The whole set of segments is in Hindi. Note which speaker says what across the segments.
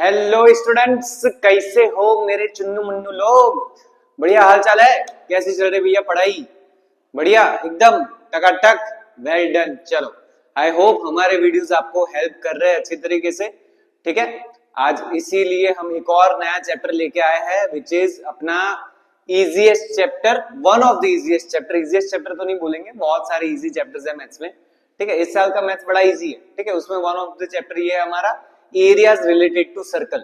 Speaker 1: हेलो स्टूडेंट्स, कैसे हो मेरे चुन्नू मुन्नू लोग। बढ़िया हाल चाल है। कैसी चल रही भैया पढ़ाई? बढ़िया एकदम टकाटक। Well done. चलो, आई होप हमारे वीडियोस आपको हेल्प कर रहे हैं अच्छी तरीके से। ठीक है, आज इसीलिए हम एक और नया चैप्टर लेके आए हैं विच इज अपना easiest chapter, one of the easiest chapter. Easiest chapter तो नहीं बोलेंगे, बहुत सारे इजी चैप्टर्स है मैथ्स में। ठीक है, इस साल का मैथ्स बड़ा इजी है। ठीक है, उसमें वन ऑफ द चैप्टर ये है हमारा एरियाज रिलेटेड टू सर्कल।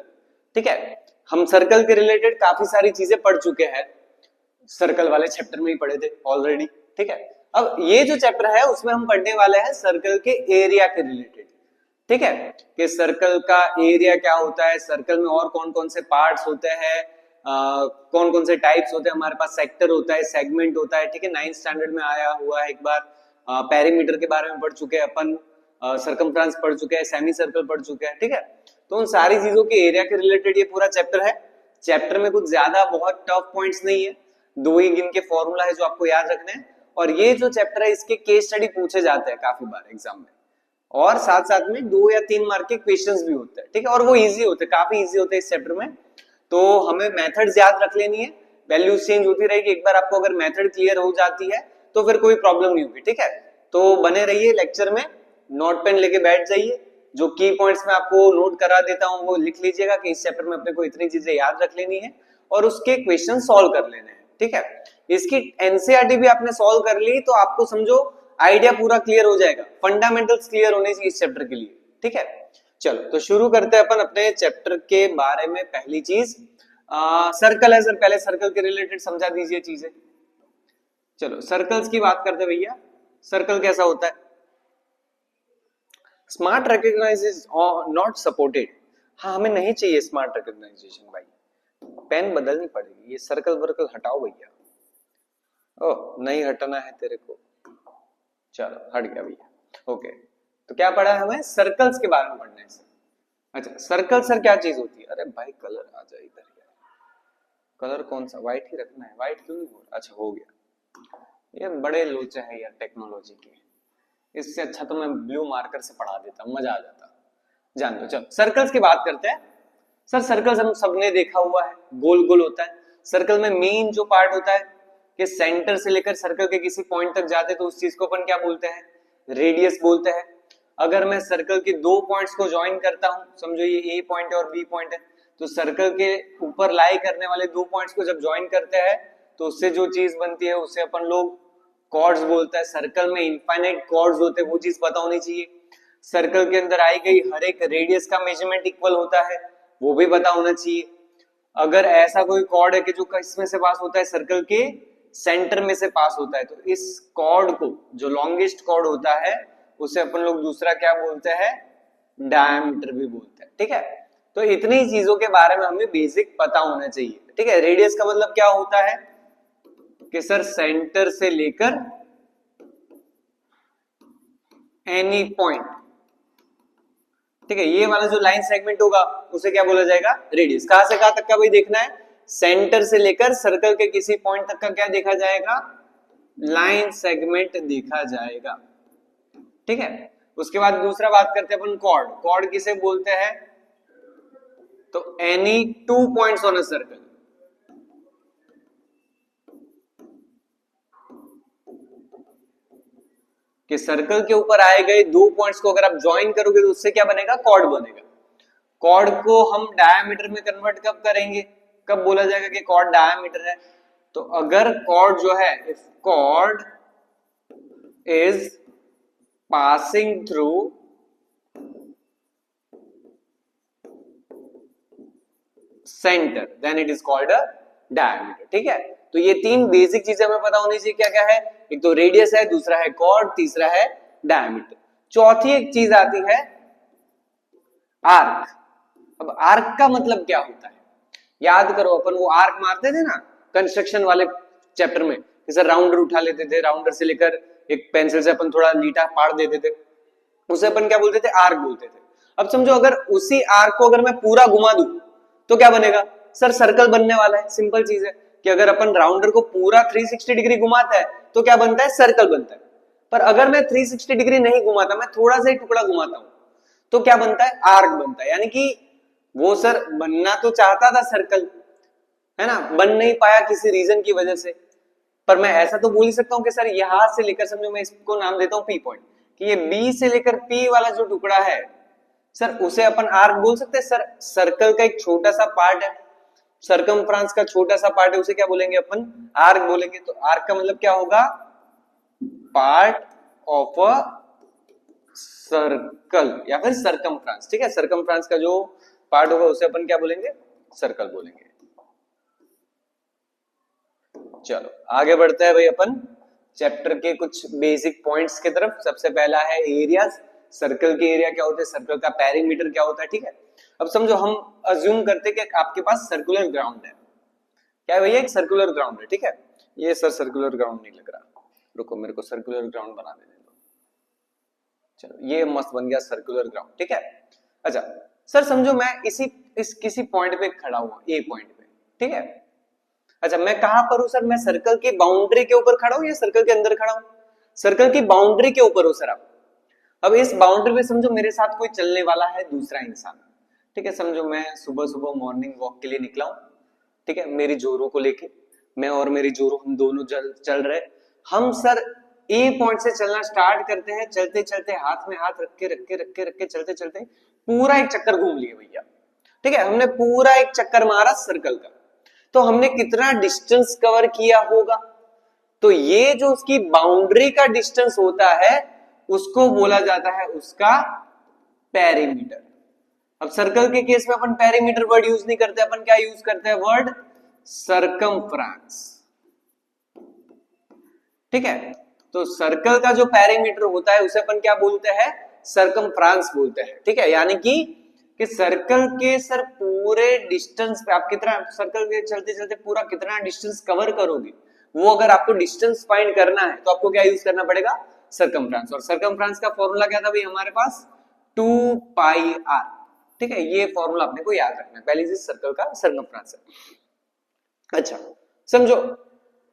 Speaker 1: ठीक है, हम सर्कल के रिलेटेड काफी सारी चीजें पढ़ चुके हैं, सर्कल वाले चैप्टर में ही पढ़े थे ऑलरेडी। ठीक है, अब ये जो चैप्टर है उसमें हम पढ़ने वाले हैं सर्कल के एरिया के रिलेटेड। ठीक है, कि सर्कल का एरिया क्या होता है, सर्कल में और कौन कौन से पार्ट्स होते हैं, कौन कौन से टाइप्स होते हैं, हमारे पास सेक्टर होता है, सेगमेंट होता है। ठीक है, 9th स्टैंडर्ड में आया हुआ है एक बार। पेरीमीटर के बारे में पढ़ चुके हैं अपन, सर्कमफ्रेंस पढ़ चुके हैं, सेमी सर्कल पढ़ चुके हैं। ठीक है, तो उन सारी चीजों के एरिया के रिलेटेड ये पूरा चैप्टर है। चैप्टर में कुछ ज्यादा बहुत टफ पॉइंट्स नहीं है, दो ही गिन के फॉर्मूला है जो आपको याद रखने हैं। और ये जो चैप्टर है इसके केस स्टडी पूछे जाते हैं काफी बार एग्जाम में, और साथ साथ में 2 या 3 मार्क के क्वेश्चंस भी होते हैं। ठीक है, और वो इजी होते हैं, काफी इजी होते हैं इस चैप्टर में। तो हमें मेथड्स याद रख लेनी है, वैल्यूज चेंज होती रहेगी। एक बार आपको अगर मेथड क्लियर हो जाती है तो फिर कोई प्रॉब्लम नहीं होगी। ठीक है, तो बने रहिए लेक्चर में, नोट पेन लेके बैठ जाइए। जो की पॉइंट्स में आपको नोट करा देता हूं वो लिख लीजिएगा कि इस चैप्टर में अपने को इतनी चीजें याद रख लेनी है और उसके क्वेश्चन सॉल्व कर लेने हैं। ठीक है, इसकी एनसीईआरटी भी आपने सॉल्व कर ली तो आपको समझो आइडिया पूरा क्लियर हो जाएगा, फंडामेंटल्स क्लियर होने चाहिए इस चैप्टर के लिए। ठीक है, चलो तो शुरू करते हैं अपन अपने चैप्टर के बारे में। पहली चीज सर्कल है। सर पहले सर्कल के रिलेटेड समझा दीजिए चीजें। चलो सर्कल्स की बात करते भैया। सर्कल कैसा होता है? Smart recognise not supported. हाँ, हमें नहीं चाहिए स्मार्ट रिकॉग्नाइजेशन भाई, पेन बदलनी पड़ेगी। ये सर्कल वर्कल हटाओ भैया। ओह नहीं हटाना है तेरे को, चलो हट गया भैया। ओके, तो क्या पढ़ा है हमें? सर्कल्स के बारे में पढ़ना है सर। अच्छा सर्कल सर क्या चीज होती है? अरे भाई कलर आ जाए इधर यार। कलर कौन सा? व्हाइट ही रखना है, व्हाइट क्यों नहीं हो रहा? अच्छा हो गया। ये बड़े लोचे है यार टेक्नोलॉजी के, इससे अच्छा तो मैं ब्लू मार्कर से पढ़ा देता, मजा आ जाता। जान दो, चलो सर्कल्स की बात करते हैं। सर सर्कल्स हम सबने देखा हुआ है, गोल गोल होता है। सर्कल में मेन जो पार्ट होता है कि सेंटर से लेकर सर्कल के किसी पॉइंट तक जाते तो उस चीज को अपन क्या बोलते हैं? रेडियस बोलते हैं। अगर मैं सर्कल के 2 पॉइंट्स को ज्वाइन करता हूं, समझो ये ए पॉइंट है और बी पॉइंट है, तो सर्कल के ऊपर लाई करने वाले 2 पॉइंट्स को जब ज्वाइन करते हैं तो उससे जो चीज बनती है उसे अपन लोग कॉर्ड्स बोलता है। सर्कल में इनफाइनाइट कॉर्ड्स होते हैं, वो चीज पता होनी चाहिए। सर्कल के अंदर आई गई हर एक रेडियस का मेजरमेंट इक्वल होता है, वो भी पता होना चाहिए। अगर ऐसा कोई कॉर्ड है कि जो किसमें से पास होता है? सर्कल के सेंटर में से पास होता है, तो इस कॉर्ड को, जो लॉन्गेस्ट कॉर्ड होता है, उसे अपन लोग दूसरा क्या बोलते हैं? डायमीटर भी बोलते हैं। ठीक है, तो इतनी चीजों के बारे में हमें बेसिक पता होना चाहिए। ठीक है, रेडियस का मतलब क्या होता है कि सर सेंटर से लेकर एनी पॉइंट, ठीक है, ये वाला जो लाइन सेगमेंट होगा उसे क्या बोला जाएगा? रेडियस। कहां से कहां तक का भाई देखना है? सेंटर से लेकर सर्कल के किसी पॉइंट तक का क्या देखा जाएगा? लाइन सेगमेंट देखा जाएगा। ठीक है, उसके बाद दूसरा बात करते हैं अपन कॉर्ड। कॉर्ड किसे बोलते हैं? तो any 2 points on a circle. कि सर्कल के ऊपर आए गए 2 पॉइंट्स को अगर आप ज्वाइन करोगे तो उससे क्या बनेगा? कॉर्ड बनेगा। कॉर्ड को हम डायमीटर में कन्वर्ट कब करेंगे? कब बोला जाएगा कि कॉर्ड डायमीटर है? तो अगर कॉर्ड जो है, if chord is passing through centre then it is called a diameter. ठीक है, तो ये 3 बेसिक चीजें हमें पता होनी चाहिए। क्या क्या है? एक तो रेडियस है, दूसरा है कॉर्ड, तीसरा है डायमीटर। चौथी एक चीज आती है आर्क। अब आर्क का मतलब क्या होता है? याद करो, अपन वो आर्क मारते थे ना कंस्ट्रक्शन वाले चैप्टर में, जैसे राउंडर उठा लेते थे, राउंडर से लेकर एक पेंसिल से अपन थोड़ा लीटा पाड़ देते थे, उसे अपन क्या बोलते थे? आर्क बोलते थे। अब समझो अगर उसी आर्क को अगर मैं पूरा घुमा दूं तो क्या बनेगा? सर सर्कल बनने वाला है। सिंपल चीज है कि अगर अपन राउंडर को पूरा 360 डिग्री घुमाता है तो क्या बनता है? सर्कल बनता है। पर अगर मैं 360 डिग्री नहीं घुमाता, मैं थोड़ा सा ही टुकड़ा घुमाता हूं, तो क्या बनता है? आर्क बनता है। यानी कि वो सर बनना तो चाहता था सर्कल, है ना, बन नहीं पाया किसी रीजन की वजह से। पर मैं ऐसा तो बोल ही सकता हूँ कि सर यहां से लेकर, समझो मैं इसको नाम देता हूँ पी पॉइंट, कि ये बी से लेकर पी वाला जो टुकड़ा है सर उसे अपन आर्क बोल सकते हैं। सर सर्कल का एक छोटा सा पार्ट है, सर्कमफ्रेंस का छोटा सा पार्ट है, उसे क्या बोलेंगे अपन, आर्क बोलेंगे। तो आर्क का मतलब क्या होगा, पार्ट ऑफ अ सर्कल या फिर सर्कमफ्रेंस। ठीक है, सर्कमफ्रेंस का जो पार्ट होगा उसे अपन क्या बोलेंगे, सर्कल बोलेंगे। चलो आगे बढ़ते हैं भाई अपन चैप्टर के कुछ बेसिक पॉइंट्स की तरफ। सबसे पहला है एरियाज, सर्कल के एरिया क्या होते हैं, सर्कल का पेरीमीटर क्या होता है। ठीक है, अब समझो हम अज्यूम करते हैं कि आपके पास सर्कुलर ग्राउंड है, क्या है भैया, एक सर्कुलर ग्राउंड है। ठीक है, ये सर सर्कुलर ग्राउंड नहीं लग रहा, रुको मेरे को सर्कुलर ग्राउंड बना देने दो। चलो ये मस्त बन गया सर्कुलर ग्राउंड। ठीक है, अच्छा सर समझो मैं इस किसी पॉइंट पे खड़ा हुआ, ए पॉइंट पे। ठीक है, अच्छा मैं कहां पर हूं सर, मैं सर्कल की बाउंड्री के ऊपर खड़ा हूं या सर्कल के अंदर खड़ा हूं, सर्कल की बाउंड्री के ऊपर हो सर आप। अब इस बाउंड्री पे समझो मेरे साथ कोई चलने वाला है दूसरा इंसान। ठीक है, समझो मैं सुबह सुबह मॉर्निंग वॉक के लिए निकला हूं। ठीक है, मेरी जोरों को लेके, मैं और मेरी जोरों हम दोनों चल रहे, हम सर ए पॉइंट से चलना स्टार्ट करते हैं, चलते चलते हाथ में हाथ रख के चलते चलते पूरा एक चक्कर घूम लिए भैया। ठीक है, हमने पूरा एक चक्कर मारा सर्कल का, तो हमने कितना डिस्टेंस कवर किया होगा, तो ये जो उसकी बाउंड्री का डिस्टेंस होता है उसको बोला जाता है उसका पेरीमीटर। अब सर्कल के केस में अपन पेरीमीटर वर्ड यूज नहीं करते, अपन क्या यूज करते हैं, वर्ड सर्कमफ्रेंस। ठीक है, तो सर्कल का जो पेरीमीटर होता है उसे अपन क्या बोलते हैं, सर्कमफ्रेंस बोलते हैं। ठीक है, यानी कि सर्कल के सर पूरे डिस्टेंस पे आप कितना, सर्कल के चलते चलते पूरा कितना डिस्टेंस कवर करोगे, वो अगर आपको डिस्टेंस फाइंड करना है तो आपको क्या यूज करना पड़ेगा, सर्कमफ्रेंस। और सर्कमफ्रेंस का फॉर्मूला क्या था भाई हमारे पास, 2 पाई आर। ठीक है, ये फॉर्मूला अपने को याद रखना है, पहली चीज सर्कल का सर्कमफ्रेंस है। अच्छा समझो,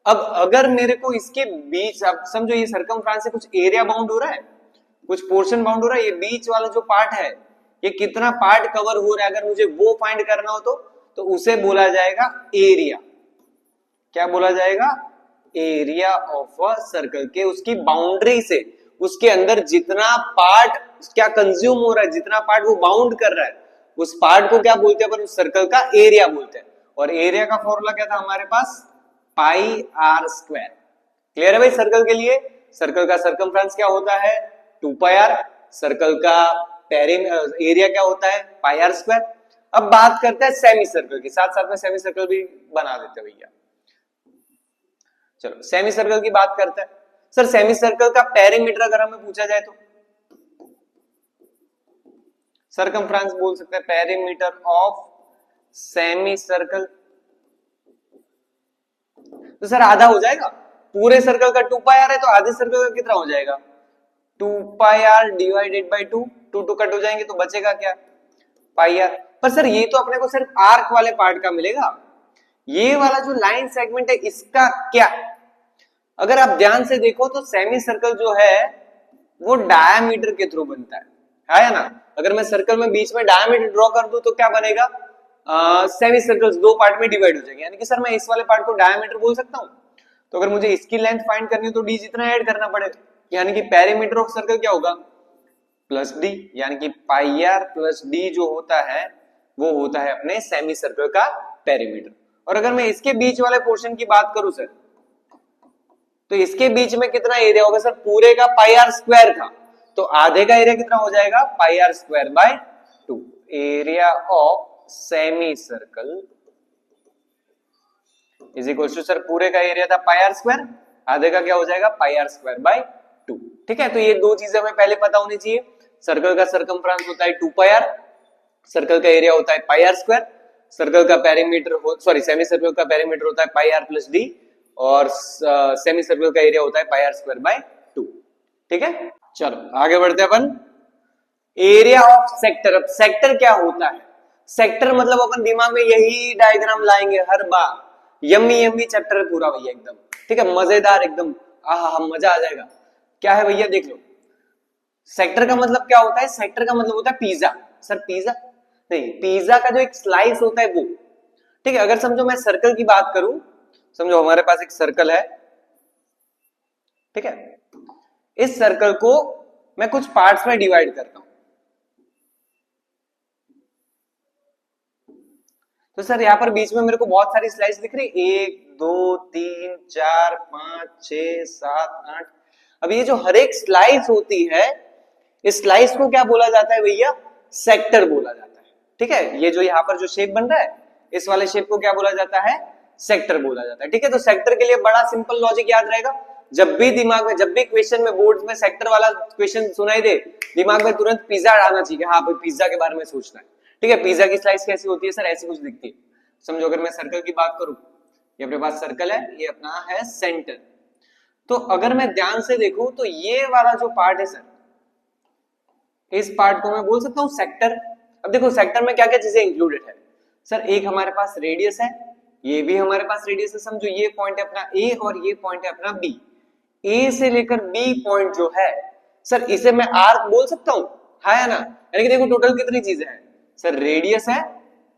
Speaker 1: अब अगर मेरे को इसके बीच, अब समझो ये सर्कमफ्रेंस से कुछ एरिया बाउंड हो रहा है, कुछ पोर्शन बाउंड हो रहा है, ये बीच वाला जो पार्ट है ये कितना पार्ट कवर हो रहा है, अगर मुझे वो फाइंड करना हो तो उसे बोला जाएगा एरिया। क्या बोला जाएगा, एरिया ऑफ अ सर्कल के उसकी बाउंड्री से, उसके अंदर जितना पार्ट क्या कंज्यूम हो रहा है, जितना पार्ट वो बाउंड कर रहा है, उस पार्ट को क्या बोलते हैं अपन, उस सर्कल का एरिया बोलते हैं। और एरिया का फॉर्मूला क्या था हमारे पास, पाई आर स्क्वायर। क्लियर है भाई, सर्कल के लिए सर्कल का सर्कमफ्रेंस क्या होता है, 2 पाई आर, सर्कल का एरिया क्या होता है, पाई आर स्क्वायर। अब बात करते हैं सेमी सर्कल की, साथ साथ में सेमी सर्कल भी बना देते भैया। चलो सेमी सर्कल की बात करते हैं। सर सेमी सर्कल का पेरीमीटर अगर हमें पूछा जाए तो सर्कमफ्रेंस बोल सकते हैं, पेरीमीटर ऑफ सेमी सर्कल। तो सर आधा हो जाएगा, पूरे सर्कल का 2 पाई आर है तो आधे सर्कल का कितना हो जाएगा, 2 पाई आर डिवाइडेड बाई 2, 2 कट हो जाएंगे तो बचेगा क्या, पाई आर। पर सर ये तो अपने को सिर्फ आर्क वाले पार्ट का मिलेगा, ये वाला जो लाइन सेगमेंट है इसका क्या। अगर आप ध्यान से देखो तो सेमी सर्कल जो है वो डायमीटर के थ्रू बनता है ना। अगर मैं सर्कल में बीच में डायमीटर ड्रॉ कर दूं तो क्या बनेगा, सेमी सर्कल्स 2 पार्ट में डिवाइड हो जाएंगे, यानी कि सर मैं इस वाले पार्ट को डायमीटर बोल सकता हूं। तो अगर मुझे इसकी लेंथ फाइंड करनी हो तो डी जितना ऐड करना पड़ेगा, यानी कि पेरीमीटर ऑफ सर्कल क्या होगा, प्लस डी, यानी कि पाई आर प्लस डी जो होता है वो होता है अपने सेमी सर्कल का पेरीमीटर। और अगर मैं इसके बीच वाले पोर्शन की बात करूं सर, तो इसके बीच में कितना एरिया होगा सर, पूरे का पाई आर स्क्वायर था, तो आधे का एरिया कितना हो जाएगा, pi r square by 2। Area of semi circle is equal to sir पूरे का एरिया था पाई आर स्क्वायर, आधे का क्या हो जाएगा, पाई आर स्क्वायर बाय 2। ठीक है, तो ये दो चीजें हमें पहले पता होनी चाहिए। सर्कल का सर्कमफ्रेंस होता है 2 पाई आर, सर्कल का एरिया होता है पाई आर स्क्वायर, सर्कल का पेरीमीटर सॉरी सेमी सर्कल का पेरीमीटर होता है पाई आर प्लस डी, और सेमी सर्कल का एरिया होता है पाई आर स्क्वायर बाय 2। ठीक है, चलो आगे बढ़ते हैं अपन, एरिया ऑफ सेक्टर। अब सेक्टर क्या होता है, सेक्टर मतलब अपन दिमाग में यही डायग्राम लाएंगे हर बार, यम्मी यम्मी चैप्टर है पूरा भैया एकदम। ठीक है, मजेदार एकदम, आहा मजा आ जाएगा। क्या है भैया देख लो, सेक्टर का मतलब क्या होता है, सेक्टर का मतलब होता है पिज्जा। सर पिज्जा, नहीं, पिज्जा का जो एक स्लाइस होता है वो, ठीक है। अगर समझो मैं सर्कल की बात करूं, समझो हमारे पास एक सर्कल है, ठीक है। इस सर्कल को मैं कुछ पार्ट्स में डिवाइड करता हूं, तो सर यहां पर बीच में मेरे को बहुत सारी स्लाइस दिख रही, 1 2 3 4 5 6 7 8। अब ये जो हर एक स्लाइस होती है, इस स्लाइस को क्या बोला जाता है भैया? सेक्टर बोला जाता है, ठीक है। ये जो यहाँ पर जो शेप बन रहा है, इस वाले शेप को क्या बोला जाता है? सेक्टर बोला जाता है, ठीक है। तो सेक्टर के लिए बड़ा सिंपल लॉजिक याद रहेगा, जब भी दिमाग में, जब भी क्वेश्चन में बोर्ड में सेक्टर वाला क्वेश्चन सुनाई दे, दिमाग में तुरंत पिज्जा आना चाहिए, हाँ भाई पिज्जा के बारे में सोचना है, ठीक है। पिज्जा की स्लाइस कैसी होती है सर? ऐसी कुछ दिखती है। समझो अगर मैं सर्कल की बात करूं, ये अपने पास सर्कल है, ये अपना है सेंटर। तो अगर मैं ध्यान से देखूं तो ये वाला जो पार्ट है सर, इस पार्ट को मैं बोल सकता हूं सेक्टर। अब देखो सेक्टर में क्या क्या चीजें इंक्लूडेड है सर? एक हमारे पास रेडियस है, ये भी हमारे पास रेडियस है, समझो ये पॉइंट है अपना ए और ये पॉइंट है अपना बी। ए से लेकर बी पॉइंट जो है सर, इसे मैं आर्क बोल सकता हूं, हाँ या ना? यानी कि देखो टोटल कितनी चीजें हैं सर? रेडियस है,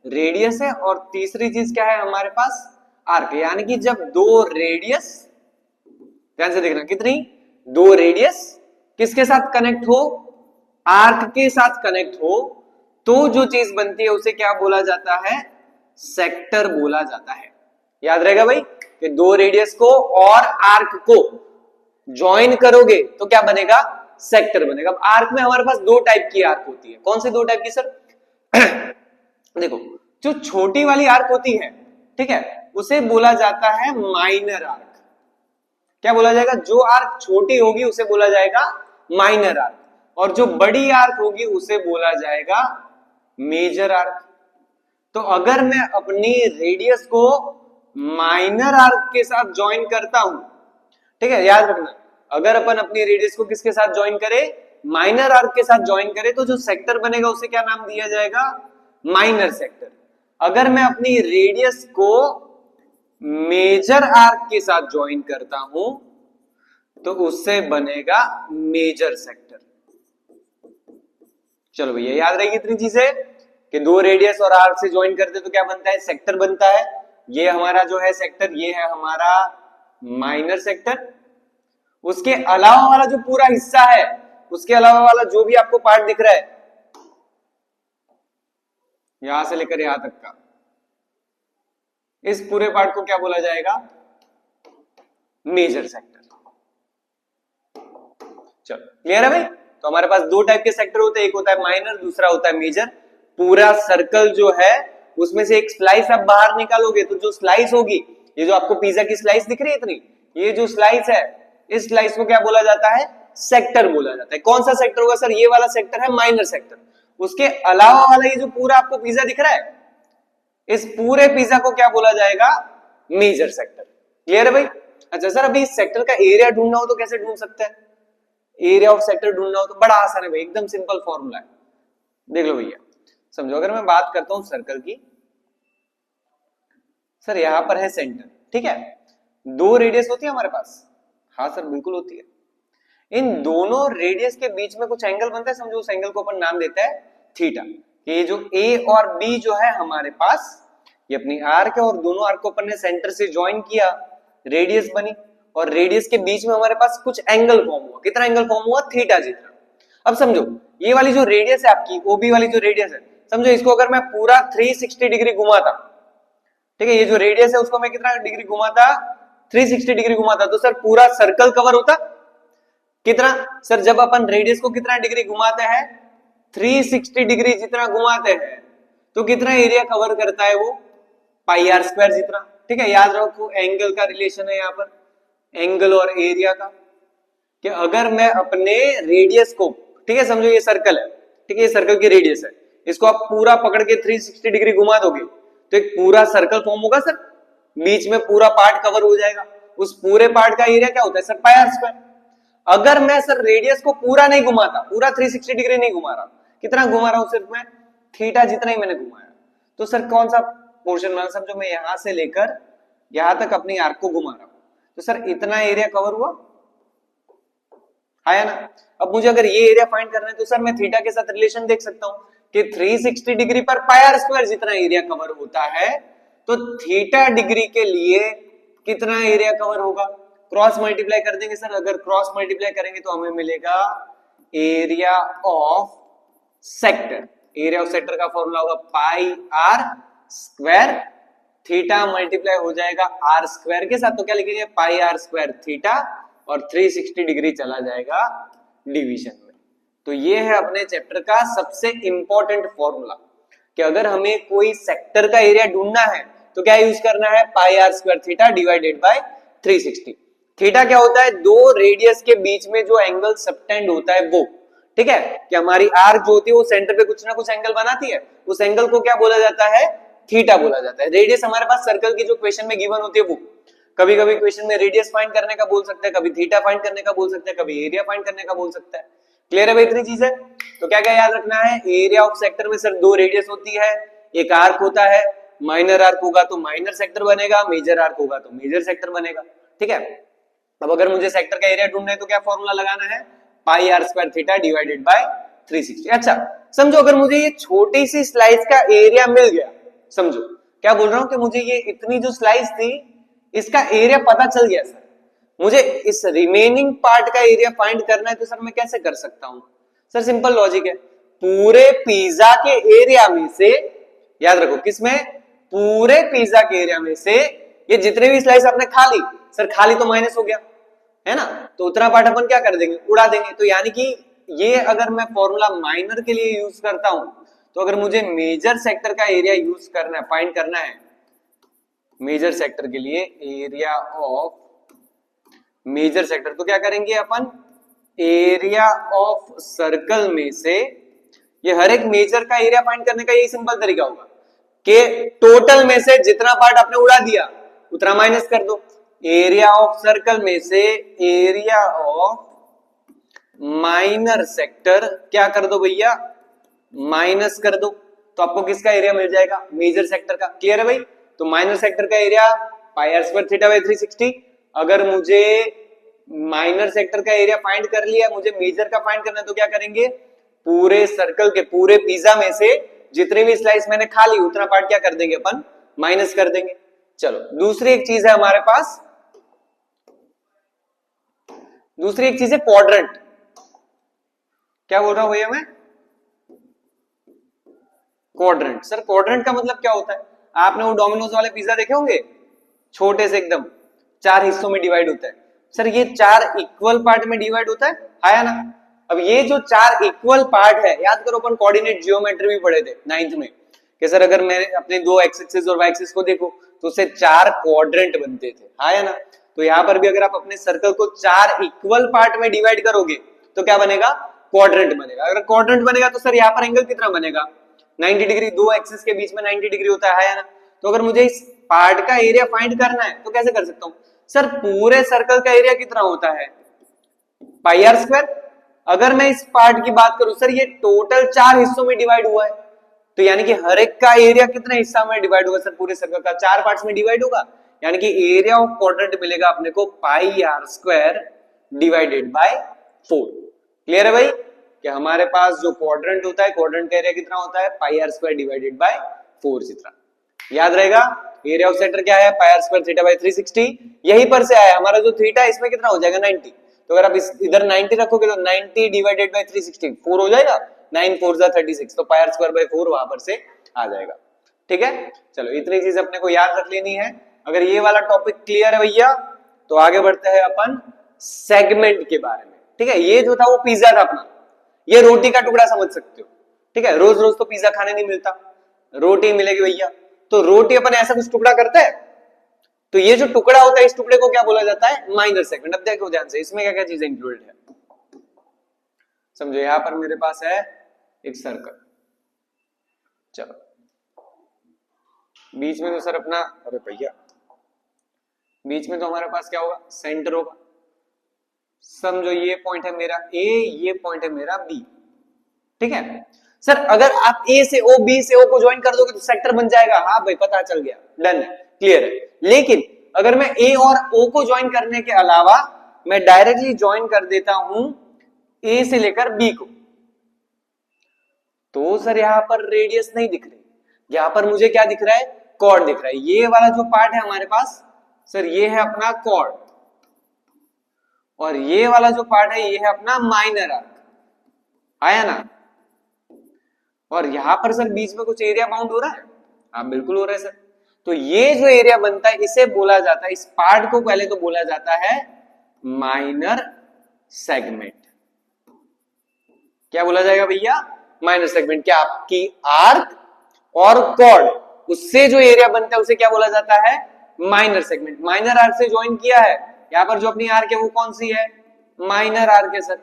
Speaker 1: रेडियस है, और तीसरी चीज क्या है हमारे पास? आर्क। यानी कि जब दो रेडियस, ध्यान से देखना, कितनी? दो रेडियस किसके साथ कनेक्ट हो? आर्क के साथ कनेक्ट हो, तो जो चीज बनती है उसे क्या बोला जाता है? सेक्टर बोला जाता है। याद रहेगा भाई कि दो रेडियस को और आर्क को ज्वाइन करोगे तो क्या बनेगा? सेक्टर बनेगा। अब आर्क में हमारे पास दो टाइप की आर्क होती है। कौन से दो टाइप की सर? देखो, जो छोटी वाली आर्क होती है, ठीक है, उसे बोला जाता है माइनर आर्क। क्या बोला जाएगा? जो आर्क छोटी होगी उसे बोला जाएगा माइनर आर्क, और जो बड़ी आर्क होगी उसे बोला जाएगा मेजर आर्क। तो अगर मैं अपनी रेडियस को माइनर आर्क के साथ ज्वाइन करता हूं, ठीक है, याद रखना, अगर अपन अपनी रेडियस को किसके साथ ज्वाइन करें? माइनर आर्क के साथ ज्वाइन करें, तो जो सेक्टर बनेगा उसे क्या नाम दिया जाएगा? Minor sector. अगर मैं अपनी रेडियस को मेजर आर्क के साथ ज्वाइन करता हूं तो उससे बनेगा मेजर सेक्टर। चलो भैया याद रहेगी इतनी चीजें कि दो रेडियस और आर्क से ज्वाइन करते तो क्या बनता है? सेक्टर बनता है। ये हमारा जो है सेक्टर, ये है हमारा माइनर सेक्टर। उसके अलावा वाला जो पूरा हिस्सा है, उसके अलावा वाला जो भी आपको पार्ट दिख रहा है, यहां से लेकर यहां तक का, इस पूरे पार्ट को क्या बोला जाएगा? Major sector. चलो क्लियर है भाई? तो हमारे पास दो टाइप के सेक्टर होते हैं, एक होता है माइनर, दूसरा होता है मेजर। पूरा सर्कल जो है उसमें से एक स्लाइस आप बाहर निकालोगे तो जो स्लाइस होगी, ये जो आपको पिज्जा की स्लाइस दिख रही है इतनी, ये जो स्लाइस है, इस स्लाइस को क्या बोला जाता है? सेक्टर बोला जाता है। कौन सा सेक्टर होगा सर? ये वाला सेक्टर है माइनर सेक्टर। उसके अलावा वाला ये जो पूरा आपको पिज्जा दिख रहा है, इस पूरे पिज्जा को क्या बोला जाएगा? Major sector. क्लियर है भाई? अच्छा सर, अभी इस सेक्टर का एरिया ढूंढना हो तो कैसे ढूंढ सकते हैं? एरिया ऑफ सेक्टर ढूंढना हो तो बड़ा आसान है भाई, एकदम सिंपल फॉर्मूला है। देख लो भैया, समझो अगर मैं बात करता हूं सर्कल की, सर यहां पर है सेंटर, ठीक है, दो रेडियस होती है हमारे पास, हाँ सर बिल्कुल होती है। इन दोनों रेडियस के बीच में कुछ एंगल बनता है, समझो उस एंगल को अपन नाम देता है थीटा। ये जो ए और बी जो है हमारे पास, ये अपनी आर्क है, और दोनों आर्क को अपन ने सेंटर से ज्वाइन किया, रेडियस बनी, और रेडियस के बीच में हमारे पास कुछ एंगल फॉर्म हुआ। कितना एंगल फॉर्म हुआ? थीटा जितना। अब समझो ये वाली जो रेडियस है आपकी, ओबी वाली जो रेडियस है, समझो इसको अगर मैं पूरा 360 डिग्री घुमाता, ठीक है, ये जो रेडियस है उसको मैं कितना डिग्री घुमाता? 360 डिग्री घुमाता, तो सर पूरा सर्कल कवर होता। कितना सर? जब अपन रेडियस को कितना डिग्री घुमाते हैं? 360 डिग्री जितना घुमाते हैं, तो कितना एरिया कवर करता है वो? पाई आर स्क्वायर जितना, ठीक है। याद रखो एंगल का रिलेशन है यहाँ पर, एंगल और एरिया का, कि अगर मैं अपने रेडियस को, ठीक है, समझो ये सर्कल है, ठीक है, ये सर्कल की रेडियस है, इसको आप पूरा पकड़ के 360 डिग्री घुमा दोगे तो एक पूरा सर्कल फॉर्म होगा सर, बीच में पूरा पार्ट कवर हो जाएगा। उस पूरे पार्ट का एरिया क्या होता है सर? Pi r square. अगर मैं सर रेडियस को पूरा नहीं घुमाता, पूरा 360 डिग्री नहीं घुमा रहा, कितना घुमा रहा हूं सिर्फ मैं? थीटा जितना ही मैंने घुमाया, तो सर कौन सा पोर्शन बना? समझो मैं यहां से लेकर यहां तक अपनी आर्क को घुमा रहा हूं, तो सर इतना एरिया कवर हुआ, आया ना? अब मुझे अगर ये एरिया फाइंड करना है तो सर मैं थीटा के साथ रिलेशन देख सकता हूं कि 360 डिग्री पर पाई आर स्क्वायर जितना एरिया कवर होता है, तो थीटा डिग्री के लिए कितना एरिया कवर होगा? क्रॉस मल्टीप्लाई कर देंगे सर। अगर क्रॉस मल्टीप्लाई करेंगे तो हमें मिलेगा area of sector. Area of sector का फॉर्मूला होगा पाई आर स्क्वायर, थीटा मल्टीप्लाई हो जाएगा आर स्क्वायर के साथ, तो क्या लिखेंगे? पाई आर स्क्वायर थीटा, और 360 डिग्री चला जाएगा डिवीजन में। तो ये है अपने चैप्टर का सबसे इंपॉर्टेंट फॉर्मूला कि अगर हमें कोई सेक्टर का एरिया ढूंढना है तो क्या यूज करना है? Pi r square theta divided by 360। Theta क्या होता है? दो रेडियस के बीच में जो एंगल सबटेंड होता है वो, ठीक है, कि हमारी आर्क जो होती है वो सेंटर पे कुछ ना कुछ एंगल बनाती है, उस एंगल को क्या बोला जाता है? थीटा बोला जाता है। रेडियस हमारे पास सर्कल की जो क्वेश्चन में गिवन होती है वो, कभी कभी क्वेश्चन में रेडियस फाइंड करने का बोल सकता है, कभी थीटा फाइंड करने का बोल सकता है, कभी एरिया फाइंड करने का बोल सकता है। क्लियर है भाई इतनी चीज है? तो क्या क्या याद रखना है? एरिया ऑफ सेक्टर में सर दो रेडियस होती है, एक आर्क होता है, माइनर आर्क होगा तो माइनर सेक्टर बनेगा, मेजर आर्क होगा तो मेजर सेक्टर बनेगा, ठीक है। अब अगर मुझे सेक्टर का एरिया ढूंढना है तो क्या फॉर्मूला लगाना है? Pi r square theta divided by 360। अच्छा समझो, अगर मुझे ये छोटी सी स्लाइस का एरिया मिल गया, समझो क्या बोल रहा हूं कि मुझे ये इतनी जो स्लाइस थी इसका एरिया पता चल गया सर, मुझे इस रिमेनिंग पार्ट का एरिया फाइंड करना है, तो सर मैं कैसे कर सकता हूं? सर सिंपल लॉजिक है, पूरे पिज्जा के एरिया में से, याद रखो किसमें? पूरे पिज्जा के एरिया में से ये जितने भी स्लाइस आपने खा ली, सर खाली तो माइनस हो गया है ना, तो उतना पार्ट अपन क्या कर देंगे? उड़ा देंगे। तो यानी कि ये अगर मैं फॉर्मूला माइनर के लिए यूज करता हूं, तो अगर मुझे मेजर सेक्टर का एरिया यूज करना है, फाइंड करना है मेजर सेक्टर के लिए एरिया ऑफ मेजर सेक्टर, तो क्या करेंगे अपन? एरिया ऑफ सर्कल में से ये हर एक मेजर का एरिया फाइंड करने का यही सिंपल तरीका होगा कि टोटल में से जितना पार्ट आपने उड़ा दिया उतना माइनस कर दो। एरिया ऑफ सर्कल में से एरिया ऑफ माइनर सेक्टर क्या कर दो भैया? माइनस कर दो, तो आपको किसका एरिया मिल जाएगा? मेजर सेक्टर का। क्लियर है भाई? तो माइनर सेक्टर का area pi r square theta by 360। अगर मुझे माइनर सेक्टर का एरिया फाइंड कर लिया, मुझे मेजर का फाइंड करना है, तो क्या करेंगे? पूरे सर्कल के, पूरे पिज्जा में से जितनी भी स्लाइस मैंने खा ली उतना पार्ट क्या कर देंगे अपन? माइनस कर देंगे। चलो दूसरी एक चीज है हमारे पास, दूसरी एक चीज है क्वाड्रेंट। क्या बोल रहा हूं भैया मैं? क्वाड्रेंट। सर क्वाड्रेंट का मतलब क्या होता है? आपने वो डोमिनोज वाले पिज्जा देखे होंगे, छोटे से एकदम 4 हिस्सों में डिवाइड होता है। सर ये 4 इक्वल पार्ट में डिवाइड होता है, आया ना? अब ये जो 4 इक्वल पार्ट है, याद करो अपन कोऑर्डिनेट जियोमेट्री भी पढ़े थे 9th में, कि सर अगर मैं अपने दो एक्स एक्सिस और वाई एक्सिस को देखो तो उससे 4 क्वाड्रेंट बनते थे, आया ना? तो यहां पर भी अगर आप अपने सर्कल को 4 इक्वल पार्ट में डिवाइड करोगे तो क्या बनेगा? क्वाड्रेंट बनेगा। अगर क्वाड्रेंट बनेगा तो सर यहाँ पर एंगल कितना बनेगा? 90 डिग्री। दो एक्सिस के बीच में 90 डिग्री होता है ना? तो अगर मुझे इस पार्ट का एरिया फाइंड करना है तो कैसे कर सकता हूं? सर पूरे सर्कल का एरिया कितना होता है? Pi r square. अगर मैं इस पार्ट की बात करूं, सर ये टोटल 4 हिस्सों में डिवाइड हुआ है, तो यानी कि हर एक का एरिया कितने हिस्सा में डिवाइड होगा? सर पूरे सर्कल का 4 पार्ट्स में डिवाइड होगा, यानी कि एरिया ऑफ क्वाड्रेंट मिलेगा अपने को pi r square divided by 4। Clear है भाई? कि हमारे पास जो क्वाड्रेंट होता है, क्वाड्रेंट का एरिया कितना होता है? Pi r square divided by 4 जितना। याद रहेगा? एरिया ऑफ सेक्टर क्या है? Pi r square theta by 360। यहीं पर से आया हमारा जो थीटा, इसमें कितना हो जाएगा? 90। तो अगर आप इधर 90 रखोगे तो 90 डिवाइडेड बाय 360 4 हो जाएगा, 9 4 जा 36, तो पाई आर स्क्वायर बाय 4 वहां पर से आ जाएगा। ठीक है, चलो इतनी चीज अपने को याद रख लेनी है। अगर ये वाला टॉपिक क्लियर है भैया तो आगे बढ़ते हैं अपन सेगमेंट के बारे में। ठीक है, ये जो था वो पिज्जा था अपना, ये रोटी का टुकड़ा समझ सकते हो। ठीक है, रोज रोज तो पिज्जा खाने नहीं मिलता, रोटी मिलेगी भैया, तो रोटी अपन ऐसा कुछ टुकड़ा करते हैं, तो ये जो टुकड़ा होता है इस टुकड़े को क्या बोला जाता है? Minor segment. अब देखो ध्यान से, इसमें क्या क्या चीजें इंक्लूडेड है समझो। यहां पर मेरे पास है एक सर्कल, चलो बीच में तो सर अपना, अरे भैया बीच में तो हमारे पास क्या होगा? सेंटर होगा। समझो ये पॉइंट है मेरा ए, ये पॉइंट है मेरा बी। ठीक है सर, अगर आप ए से ओ, बी से ओ को ज्वाइन कर दोगे तो सेक्टर बन जाएगा। हाँ भाई पता चल गया, डन है, क्लियर है। लेकिन अगर मैं ए और ओ को ज्वाइन करने के अलावा मैं डायरेक्टली ज्वाइन कर देता हूं ए से लेकर बी को, तो सर यहां पर रेडियस नहीं दिख रही, यहां पर मुझे क्या दिख रहा है, कॉर्ड दिख रहा है। ये वाला जो पार्ट है हमारे पास सर ये है अपना कॉर्ड, और ये वाला जो पार्ट है ये है अपना माइनर आर्क, आया ना। और यहां पर सर बीच में कुछ एरिया बाउंड हो रहा है, हाँ बिल्कुल हो रहा है सर। तो ये जो एरिया बनता है इसे बोला जाता है, इस पार्ट को पहले तो बोला जाता है माइनर सेगमेंट। क्या बोला जाएगा भैया, माइनर सेगमेंट। क्या आपकी आर्क और कॉर्ड उससे जो एरिया बनता है उसे क्या बोला जाता है, माइनर सेगमेंट। माइनर आर्क से ज्वाइन किया है, यहां पर जो अपनी आर्क है वो कौन सी है, माइनर आर्क है सर।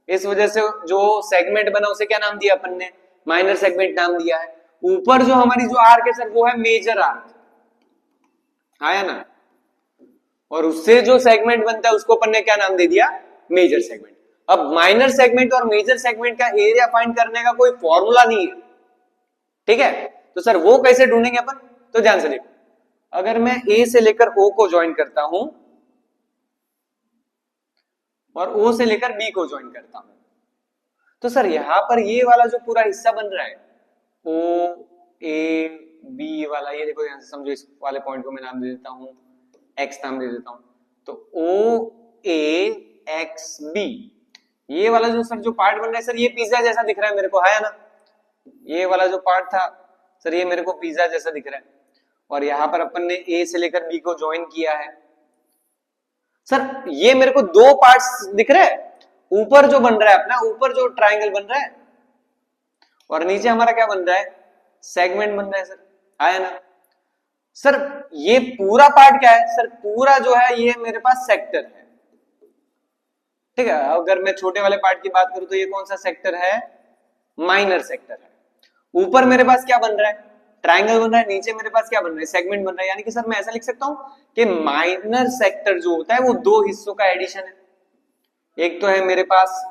Speaker 1: इस वजह से जो सेगमेंट बना उसे क्या नाम दिया अपन ने, माइनर सेगमेंट नाम दिया है। ऊपर जो हमारी जो आर्क है सर वो है मेजर आर्क, आया ना। और उससे जो सेगमेंट बनता है उसको अपन ने क्या नाम दे दिया, मेजर सेगमेंट। अब माइनर सेगमेंट और मेजर सेगमेंट का एरिया फाइंड करने का कोई फॉर्मूला नहीं है, ठीक है। तो सर वो कैसे ढूंढेंगे अपन, तो ध्यान से देखो, अगर मैं ए से लेकर ओ को ज्वाइन करता हूं और ओ से लेकर बी को ज्वाइन करता हूं, तो सर यहां पर ये वाला जो पूरा हिस्सा बन रहा है ओ ए बी वाला, ये देखो यहां से समझो, इस वाले पॉइंट को मैं नाम दे देता हूं एक्स नाम दे देता हूं, तो ओ ए एक्स बी, ये वाला जो सर जो पार्ट बन रहा है सर ये पिज्जा जैसा दिख रहा है मेरे को, है ना। ये वाला जो पार्ट था सर ये मेरे को पिज्जा जैसा दिख रहा है, और यहां पर अपन ने ए से लेकर बी को ज्वाइन किया है। सर ये मेरे को दो पार्ट्स दिख रहे हैं, ऊपर जो बन रहा है अपना, ऊपर जो ट्राइंगल बन रहा है, और नीचे हमारा क्या बन रहा है, सेगमेंट बन रहा है सर, आया ना। सर ये पूरा पार्ट क्या है, सर पूरा जो है ये मेरे पास सेक्टर है, ठीक है। अगर मैं छोटे वाले पार्ट की बात करूं तो ये कौन सा सेक्टर है, माइनर सेक्टर है। ऊपर मेरे पास क्या बन रहा है, ट्राइंगल बन रहा है, नीचे मेरे पास क्या बन रहा है, सेगमेंट बन रहा है। यानी कि सर मैं ऐसा लिख सकता हूं कि माइनर सेक्टर जो होता है वो दो हिस्सों का एडिशन है, एक तो है मेरे पास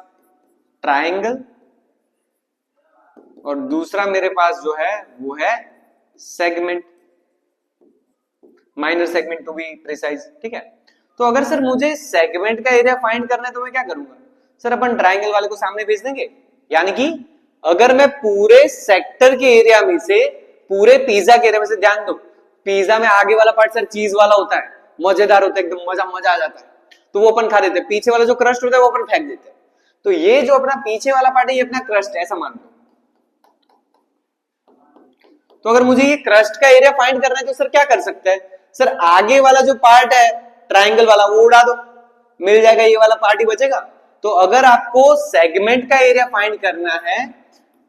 Speaker 1: ट्राइंगल और दूसरा मेरे पास जो है वो है segment, minor segment to be precise, ठीक है। तो अगर सर मुझे सेगमेंट का एरिया फाइंड करना है तो मैं क्या करूंगा, सर अपन ट्राइंगल वाले को सामने भेज देंगे। यानी कि अगर मैं पूरे सेक्टर के एरिया में से, पूरे पिज्जा के एरिया में से, ध्यान दो पिज्जा में आगे वाला पार्ट सर चीज वाला होता है, मजेदार होता है, एकदम मजा मजा आ जाता है, तो वो अपन खा देते हैं। पीछे वाला जो क्रस्ट होता है वो अपन फेंक देते हैं। तो ये जो अपना पीछे वाला पार्ट है ये अपना क्रस्ट है, ऐसा मान लो। तो अगर मुझे ये क्रस्ट का एरिया फाइंड करना है तो सर क्या कर सकते हैं, सर आगे वाला जो पार्ट है ट्राइंगल वाला वो उड़ा दो, मिल जाएगा, ये वाला पार्ट ही बचेगा। तो अगर आपको सेगमेंट का एरिया फाइंड करना है,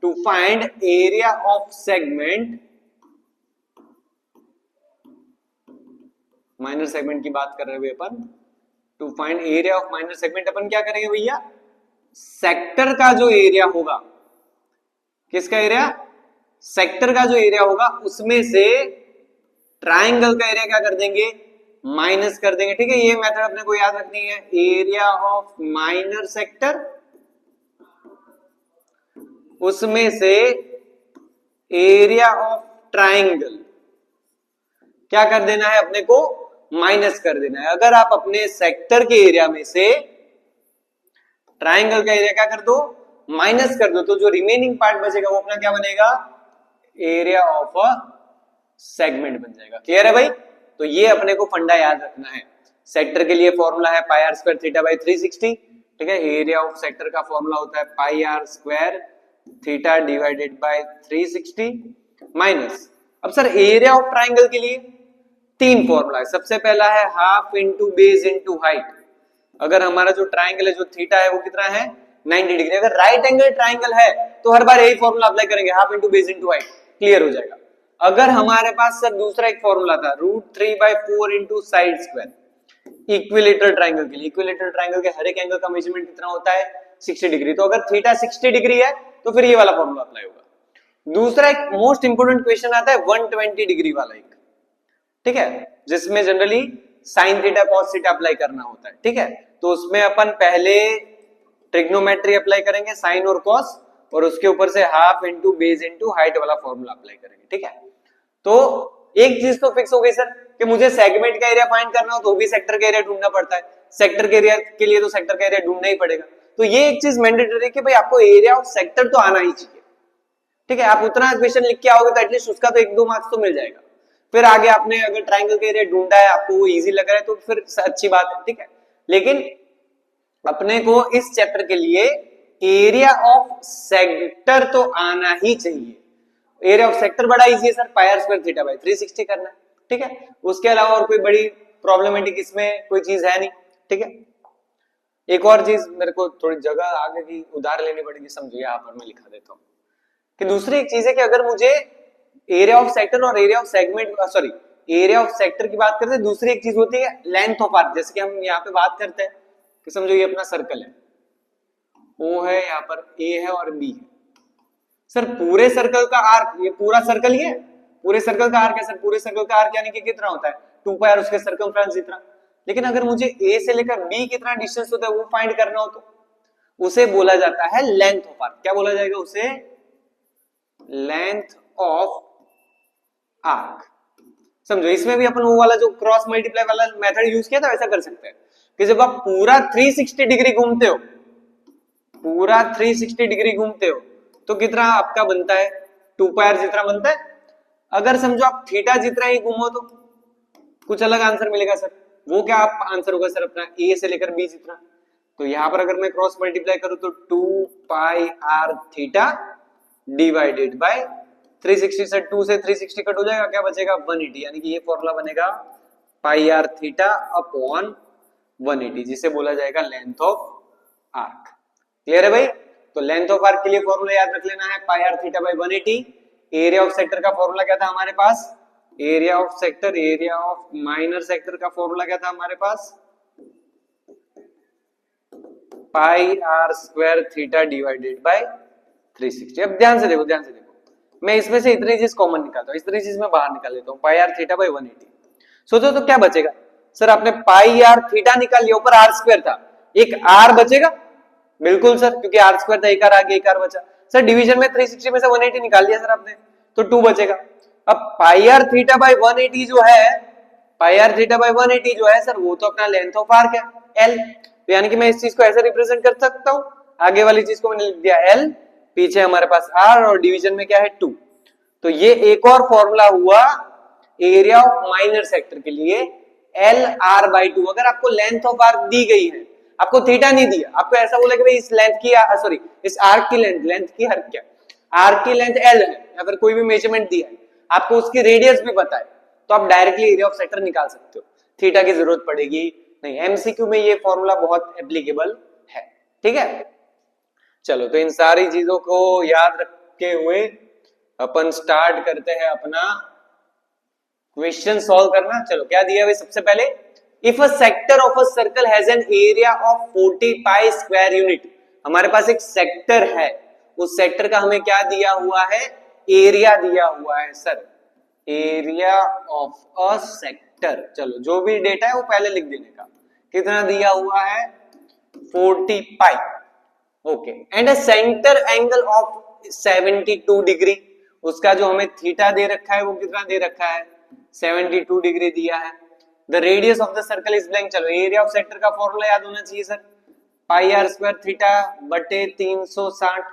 Speaker 1: to find area of segment, minor segment की बात कर रहे हुए अपन, to find area of minor segment अपन क्या करेंगे भैया, सेक्टर का जो एरिया होगा, किसका एरिया, सेक्टर का जो एरिया होगा उसमें से ट्राइंगल का एरिया क्या कर देंगे, माइनस कर देंगे, ठीक है। ये मेथड अपने को याद रखनी है, एरिया ऑफ माइनर सेक्टर उसमें से एरिया ऑफ ट्राइंगल क्या कर देना है अपने को, माइनस कर देना है। अगर आप अपने सेक्टर के एरिया में से ट्राइंगल का एरिया क्या कर दो, माइनस कर दो, तो जो रिमेनिंग पार्ट बचेगा वो अपना क्या बनेगा, एरिया ऑफ अ सेगमेंट बन जाएगा। क्लियर है भाई। तो ये अपने को फंडा याद रखना है। सेक्टर के लिए फॉर्मूला है pi r square theta by 360, ठीक है। एरिया ऑफ सेक्टर का फॉर्मूला होता है pi r square theta divided by 360 minus. अब सर एरिया ऑफ ट्राइंगल के लिए तीन फॉर्मूला है। सबसे पहला है half into base into height. अगर हमारा जो ट्राइंगल है जो थीटा है वो कितना है 90 डिग्री। अगर राइट एंगल ट्राइंगल है तो हर बार यही फॉर्मूला अप्लाई करेंगे, half into base into height, clear हो जाएगा। अगर हमारे पास सर दूसरा एक फॉर्मूला था √3/4 into side square equilateral triangle के लिए। इक्विलेटरल ट्राइंगल के हर एक एंगल का मेजरमेंट कितना होता है 60 डिग्री। तो अगर थीटा 60 डिग्री है तो फिर ये वाला फॉर्मूला अप्लाई होगा। दूसरा एक मोस्ट इंपोर्टेंट क्वेश्चन आता है 120 डिग्री वाला एक, ठीक है, जिसमें generally sine theta cos theta apply करना होता है, ठीक है। तो उसमें अपन पहले ट्रिग्नोमेट्री अप्लाई करेंगे साइन और कॉस, और उसके ऊपर से half into base into height वाला फॉर्मूला अप्लाई करेंगे, ठीक है। तो एक चीज तो फिक्स हो गई सर कि मुझे सेगमेंट का एरिया फाइंड करना हो तो भी सेक्टर का एरिया ढूंढना पड़ता है। सेक्टर के एरिया के लिए तो सेक्टर का एरिया ढूंढना ही पड़ेगा। तो ये एक चीज मैंडेटरी है कि भाई आपको एरिया ऑफ सेक्टर तो आना ही चाहिए। ठीक है, आप उतना क्वेश्चन लिख के आओगे तो एटलीस्ट उसका तो 1-2 मार्क्स तो मिल जाएगा। फिर आगे आपने अगर ट्राइंगल का एरिया ढूंढा है, आपको वो इजी लग रहा है तो फिर अच्छी बात है, ठीक है। लेकिन अपने को इस चैप्टर के लिए एरिया ऑफ सेक्टर तो आना ही चाहिए। एरिया ऑफ सेक्टर बड़ा इजी है sir, pi r square theta by 360 करना है, ठीक है। उसके अलावा और कोई बड़ी प्रॉब्लमेटिक इसमें कोई चीज है नहीं, ठीक है। एक और चीज मेरे को थोड़ी जगह आगे की उधार लेनी पड़ेगी, समझिए यहाँ पर मैं लिखा देता हूँ कि दूसरी एक चीज है कि अगर मुझे एरिया ऑफ सेक्टर और area of segment, sorry area of sector की बात करते हैं, दूसरी एक चीज होती है लेंथ ऑफ आर्क। जैसे कि हम यहाँ पे बात करते हैं कि समझो ये अपना सर्कल है, ओ है, यहाँ पर ए है और बी है। सर पूरे सर्कल का आर्क, ये पूरा सर्कल ही है, पूरे सर्कल का आर्क है सर। पूरे सर्कल का आर्क यानी कि कितना होता है 2 पाई और उसके सर्कमफ्रेंस जितना। लेकिन अगर मुझे ए से लेकर बी कितना डिस्टेंस होता है वो फाइंड करना हो तो उसे बोला जाता है लेंथ ऑफ आर्क। क्या बोला जाएगा उसे? Length of arc. समझो इसमें भी अपन वो वाला जो क्रॉस मल्टीप्लाई वाला मेथड यूज किया था वैसा कर सकते हैं कि जब आप पूरा 360 डिग्री घूमते हो, पूरा 360 डिग्री घूमते हो तो कितना आपका बनता है? 2 पाई आर जितना बनता है। अगर समझो आप थीटा जितना ही घूमो तो कुछ अलग आंसर मिलेगा सर। वो क्या आप आंसर होगा सर अपना ए से लेकर बी जितना। तो यहां पर अगर मैं क्रॉस मल्टीप्लाई करूं तो 2 पाई आर थीटा डिवाइडेड बाय 360 से 2 से 360 कट हो जाएगा, क्या बचेगा? 180। यानी कि ये फॉर्मूला बनेगा पाई आर थीटा अपॉन 180, जिसे बोला जाएगा लेंथ ऑफ आर्क। क्लियर है भाई? तो लेंथ ऑफ आर्क के लिए फॉर्मूला याद रख लेना है pi r theta by 180। Area of sector का फॉर्मूला क्या था हमारे पास? Area of sector, area of minor sector का फॉर्मूला क्या था हमारे पास? Pi r square theta divided by 360। अब ध्यान से देखो, ध्यान से देखो, मैं इसमें से इतनी चीज कॉमन निकालता हूं, इतनी चीज मैं बाहर निकाल लेता हूं, पाई आर थीटा बाई 180। सोचो तो क्या बचेगा सर? आपने पाई आर थीटा निकाल लिया, ऊपर आर स्क्वायर था, एक आर बचेगा। बिल्कुल सर, क्योंकि आर स्क्वायर था, एक आर आगे एक आर बचा। सर डिवीजन में 360 में से 180 निकाल दिया सर आपने, तो 2 बचेगा। अब पाई आर थीटा बाई 180 जो है, पाई आर थीटा बाई 180 जो है सर, वो तो अपना लेंथ ऑफ आर्क है एल। तो यानी कि मैं इस चीज को ऐसे रिप्रेजेंट कर सकता हूं, आगे वाली चीज को मैंने लिख दिया एल, पीछे हमारे पास आर और डिवीजन में क्या है 2। तो ये एक और फॉर्मूला हुआ एरिया ऑफ माइनर सेक्टर के लिए, एल आर बाई 2। अगर आपको लेंथ ऑफ आर्क दी गई है, आपको थीटा नहीं दिया, आपको ऐसा बोला कि भाई इस लेंथ की, सॉरी इस आर्क की लेंथ, लेंथ की हर क्या, आर्क की लेंथ एल है या फिर कोई भी मेजरमेंट दिया है, आपको उसकी रेडियस भी पता है, तो आप डायरेक्टली एरिया ऑफ सेक्टर निकाल सकते हो, थीटा की जरूरत पड़ेगी नहीं। एमसीक्यू में ये फॉर्मूला बहुत एप्लीकेबल है, ठीक है। चलो तो इन सारी चीजों को याद रखे हुए अपन स्टार्ट करते हैं अपना क्वेश्चन सॉल्व करना। चलो क्या दिया है सबसे पहले, if a sector of a circle has an area of 40 pi square unit. हमारे पास एक सेक्टर है, उस सेक्टर का हमें क्या दिया हुआ है? एरिया दिया हुआ है sir, area of a sector. चलो जो भी डेटा है वो पहले लिख देने का, कितना दिया हुआ है? 40 pi. Okay, and a centre angle of 72 degree. उसका जो हमें थीटा दे रखा है वो कितना दे रखा है? 72 डिग्री दिया है। The radius of the circle is blank. चलो एरिया ऑफ सेक्टर का फॉर्मूला याद होना चाहिए sir, pi r square theta बटे 360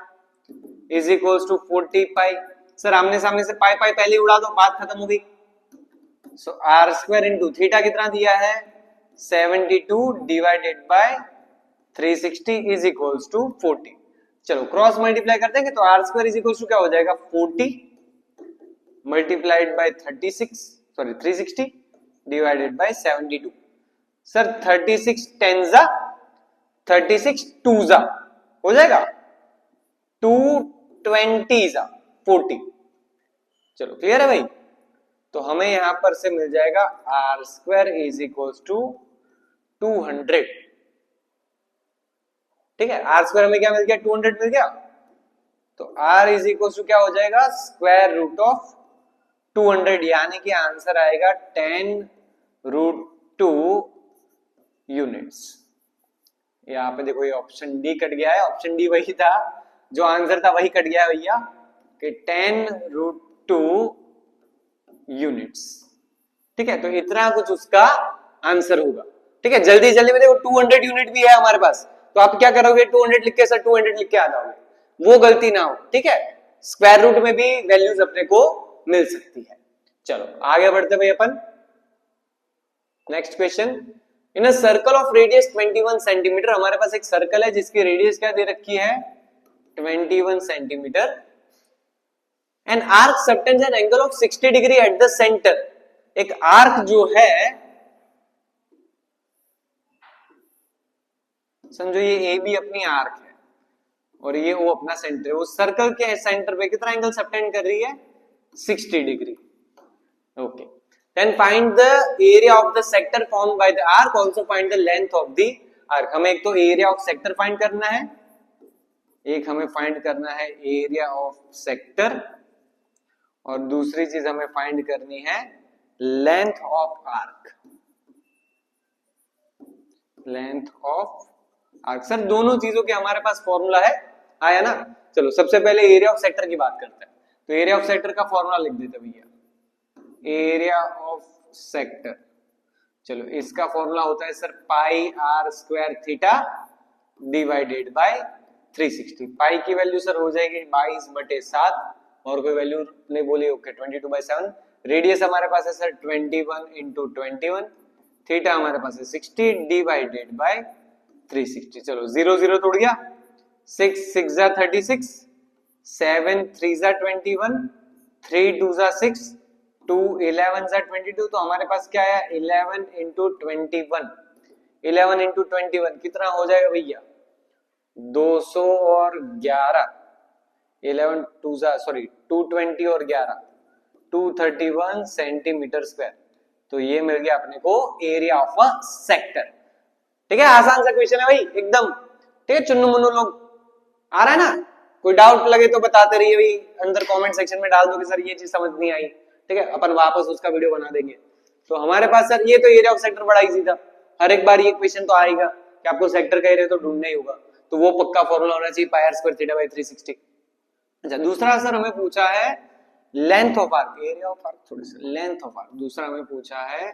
Speaker 1: is equals to 40 pi. Sir आमने सामने से पाई पाई पहले उड़ा दो, बात खत्म हो गई। So r square into theta कितना दिया है? 72 divided by 360 is equals to 40। चलो क्रॉस मल्टीप्लाई कर देंगे तो r square is equals to क्या हो जाएगा? 40 multiplied by 360 divided by 72। Sir 36 टेंजा 36 टूजा हो जाएगा 220 जा 40। चलो क्लियर है भाई? तो हमें यहां पर से मिल जाएगा r square is equals to 200। ठीक है, आर स्क्वायर में क्या मिल गया? 200 मिल गया। तो आर इज इक्वल्स टू क्या हो जाएगा? स्क्वायर रूट ऑफ 200, यानी कि आंसर आएगा 10√2 यूनिट्स। यहाँ पे देखो ये ऑप्शन डी कट गया है, ऑप्शन डी वही था जो आंसर था, वही कट गया है भैया, कि 10√2 यूनिट्स। ठीक है, तो इतना कुछ उसका आंसर होगा। ठीक है, जल्दी जल्दी में देखो 200 यूनिट भी है हमारे पास, तो आप क्या करोगे? 200 लिख के सर 200 लिख के आ जाओगे, वो गलती ना हो। ठीक है, स्क्वायर रूट में भी वैल्यूज अपने को मिल सकती है। चलो आगे बढ़ते भाई अपन next question. In a circle of radius 21 centimetre, हमारे पास एक सर्कल है जिसकी रेडियस क्या दे रखी है 21 centimetre. An arc subtends an angle of 60 degree at the centre, एक आर्क जो है, समझो ये ए बी अपनी आर्क है और ये ओ अपना सेंटर है, उस सर्कल के सेंटर पे कितना एंगल सबटेंड कर रही है 60 degree. Okay, then find the area of the sector formed by the arc, also find the length of the arc। हमें एक तो एरिया ऑफ सेक्टर फाइंड करना है, एक हमें फाइंड करना है एरिया ऑफ सेक्टर, और दूसरी चीज हमें फाइंड करनी है length of arc. Length of arc, sir दोनों चीजों के हमारे पास फॉर्मूला है, आया ना। चलो सबसे पहले एरिया ऑफ सेक्टर की बात करते हैं, तो एरिया ऑफ सेक्टर का फॉर्मूला लिख देते भैया, एरिया ऑफ सेक्टर। चलो इसका फॉर्मूला होता है sir pi r square theta divided by 360। Pi की वैल्यू सर हो जाएगी 22/7 और कोई वैल्यू नहीं बोली, ओके 22/7। रेडियस हमारे पास है सर 21 × 21, थीटा हमारे पास है 60 डिवाइडेड बाय 360। चलो 0 0 तोड़ गया, 6 6 36, 7 3 21, 3 2 6, 2 11 22, तो हमारे पास क्या है 11 × 21। 11 × 21 कितना हो जाएगा भैया 211। 11 2 सॉरी 220 और 11 231 सेंटीमीटर स्क्वायर। तो ये मिल गया अपने को एरिया ऑफ अ सेक्टर। ठीक है, आसान सा क्वेश्चन है भाई एकदम। ठीक है, चुन्नू मुन्नू लोग आ रहा है ना, कोई डाउट लगे तो बताते रहिए भाई, अंदर कमेंट सेक्शन में डाल दो कि सर ये चीज समझ नहीं आई। ठीक है, अपन वापस उसका वीडियो बना देंगे। तो हमारे पास सर ये तो एरिया ऑफ सेक्टर बड़ा इजी था, हर एक बार ये क्वेश्चन तो आएगा कि आपको सेक्टर का एरिया तो ढूंढना ही होगा, तो वो पक्का फॉर्मूला होना चाहिए pi r square theta by 360। अच्छा, दूसरा सर हमें पूछा है length of arc, area of arc थोड़ी सी, लेंथ ऑफ आर्क। दूसरा हमें पूछा है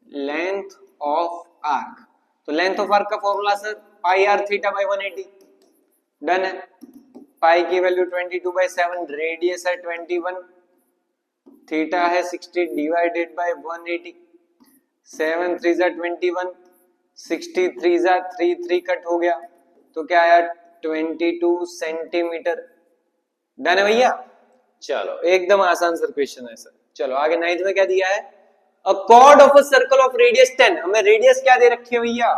Speaker 1: लेंथ ऑफ आर्क, तो लेंथ ऑफ आर्क का formula sir pi r theta by 180। Done है, पाई की वैल्यू 22/7, रेडियस है 21, थीटा है 60 डिवाइडेड बाय 180, 7 3 21, 63 3 3 कट हो गया, तो क्या आया 22 सेंटीमीटर। डन है भैया। चलो एकदम आसान सर क्वेश्चन है सर। चलो आगे 9th में क्या दिया है, a chord of a circle of radius 10, हमें रेडियस क्या दे रखी है भैया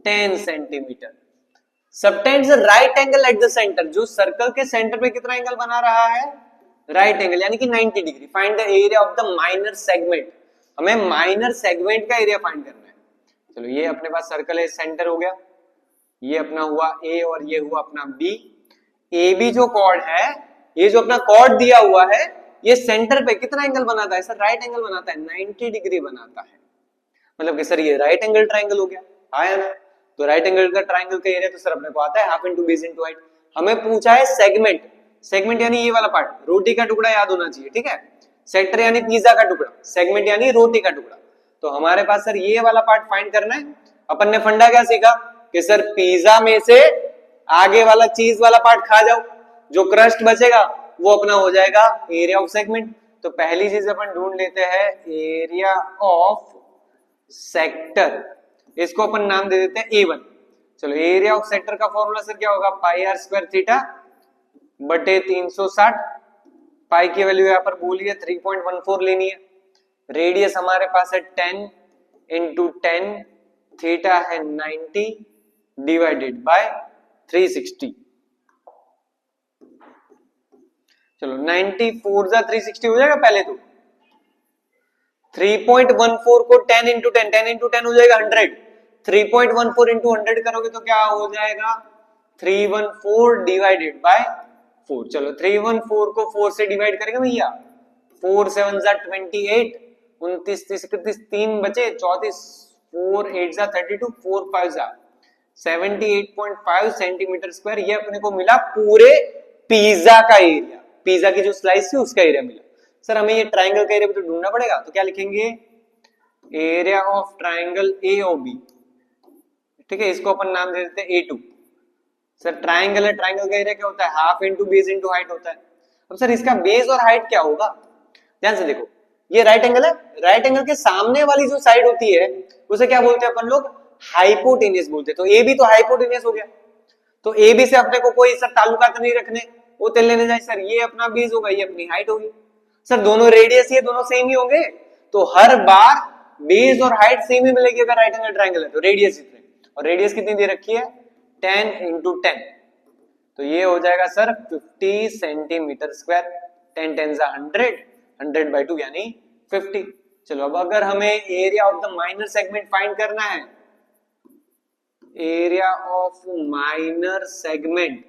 Speaker 1: 10 centimetre. Subtends right angle eight the centre, जो सर्कल के सेंटर पे कितना एंगल बना रहा है राइट एंगल यानी कि 90 degree. Find the area of the minor segment, हमें माइनर सेगमेंट का एरिया फाइंड करना है। चलो ये अपने पास सर्कल है, सेंटर हो गया, ये अपना हुआ ए और ये हुआ अपना बी। ए बी जो कॉर्ड है, ये जो अपना कॉर्ड दिया हुआ है, ये सेंटर पे कितना एंगल बनाता है सर राइट एंगल बनाता है, 90 डिग्री बनाता है। मतलब कि सर ये राइट एंगल ट्रायंगल हो गया, आया ना। तो राइट एंगल का ट्रायंगल का एरिया तो सर अपने को आता है half into base into height. हमें पूछा है सेगमेंट, सेगमेंट यानी ये वाला पार्ट, रोटी का टुकड़ा याद होना चाहिए। ठीक है, सेक्टर यानी पिज्जा का टुकड़ा, सेगमेंट यानी रोटी का टुकड़ा। तो हमारे पास सर ये वाला पार्ट फाइंड करना है। अपन ने फंडा क्या सीखा कि सर पिज्जा में से आगे वाला चीज वाला पार्ट खा जाओ, जो क्रस्ट बचेगा वो अपना हो जाएगा एरिया ऑफ सेगमेंट। तो पहली चीज अपन ढूंढ लेते हैं एरिया ऑफ सेक्टर, इसको अपन नाम दे देते हैं A1। चलो एरिया ऑफ सेक्टर का फॉर्मूला सर क्या होगा पाई आर स्क्वायर थीटा बटे 360। पाई की वैल्यू यहां पर बोलिए 3.14 लेनी है, रेडियस हमारे पास है 10 × 10, थीटा है 90 डिवाइडेड बाय 360। चलो 94 360 हो जाएगा पहले तो, 3.14 को 10 × 10, 10 × 10 हो जाएगा 100, 3.14 × 100 करोगे तो क्या हो जाएगा 314 डिवाइडेड बाय 4। चलो 314 को 4 से डिवाइड करेंगे भैया, 4 7 28, 29 30 31 3 बचे 34, 4 8 32, 4 5 78.5 सेंटीमीटर स्क्वायर। ये अपने को मिला पूरे पिज्जा का एरिया, पिज्जा की जो स्लाइस थी उसका एरिया मिला। सर हमें ये ट्रायंगल का एरिया भी तो ढूंढना पड़ेगा, तो क्या लिखेंगे area of triangle A O B. ठीक है, इसको अपन नाम दे देते हैं A2। सर ट्राइंगल है, ट्राइंगल का एरिया क्या होता है? Half into base into height होता है। अब सर इसका बेस और हाइट क्या होगा? ध्यान से देखो, ये राइट एंगल है, राइट एंगल के सामने वाली जो साइड होती है उसे क्या बोलते हैं अपन लोग? हाइपोटेनियस बोलते हैं। तो ए बी तो हाइपोटेनियस हो गया, तो ए बी से अपने को कोई सर ताल्लुकात नहीं रखने, वो तेल लेने जाए। सर ये अपना बेस होगा, ये अपनी हाइट होगी। सर दोनों रेडियस ये दोनों सेम ही होंगे, तो हर बार बेस और हाइट सेम ही मिलेगी अगर राइट एंगल ट्राइंगल है तो। रेडियस इतने, और रेडियस कितनी दे रखी है? 10 इंटू 10, तो ये हो जाएगा सर 50 सेंटीमीटर स्क्वायर। 10 10 100, 100 by 2 यानी 50। चलो अब अगर हमें area of the minor segment find करना है, एरिया ऑफ माइनर सेगमेंट,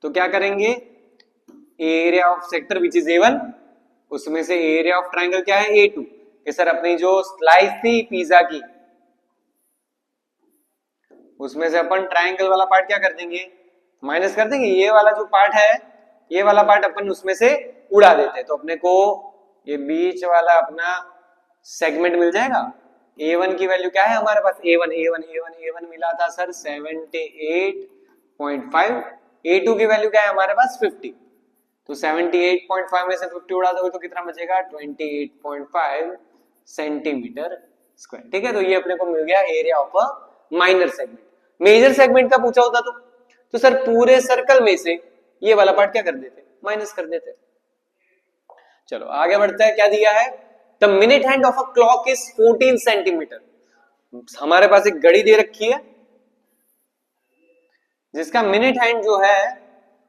Speaker 1: तो क्या करेंगे? Area of sector which is A1, उसमें से एरिया ऑफ ट्राइंगल क्या है? A2। कि सर अपनी जो स्लाइस थी पिज्जा की, उसमें से अपन ट्राइंगल वाला पार्ट क्या कर देंगे? माइनस कर देंगे। ये वाला जो पार्ट है, ये वाला पार्ट अपन उसमें से उड़ा देते हैं, तो अपने को ये बीच वाला अपना सेगमेंट मिल जाएगा। A1 की वैल्यू क्या है हमारे पास? A1 मिला था सर 78.5। A2 की वैल्यू क्या है हमारे पास? 50। तो 78.5 में से 50 उड़ा दोगे तो कितना बचेगा? 28.5 सेंटीमीटर स्क्वायर। ठीक है, तो ये अपने को मिल गया area of a minor segment. Major segment का पूछा होता तो सर पूरे सर्कल में से ये वाला पार्ट क्या कर देते? माइनस कर देते। चलो आगे बढ़ता है, क्या दिया है? The minute hand of a clock is 14 centimetre. हमारे पास एक घड़ी दे रखी है जिसका मिनट हैंड जो है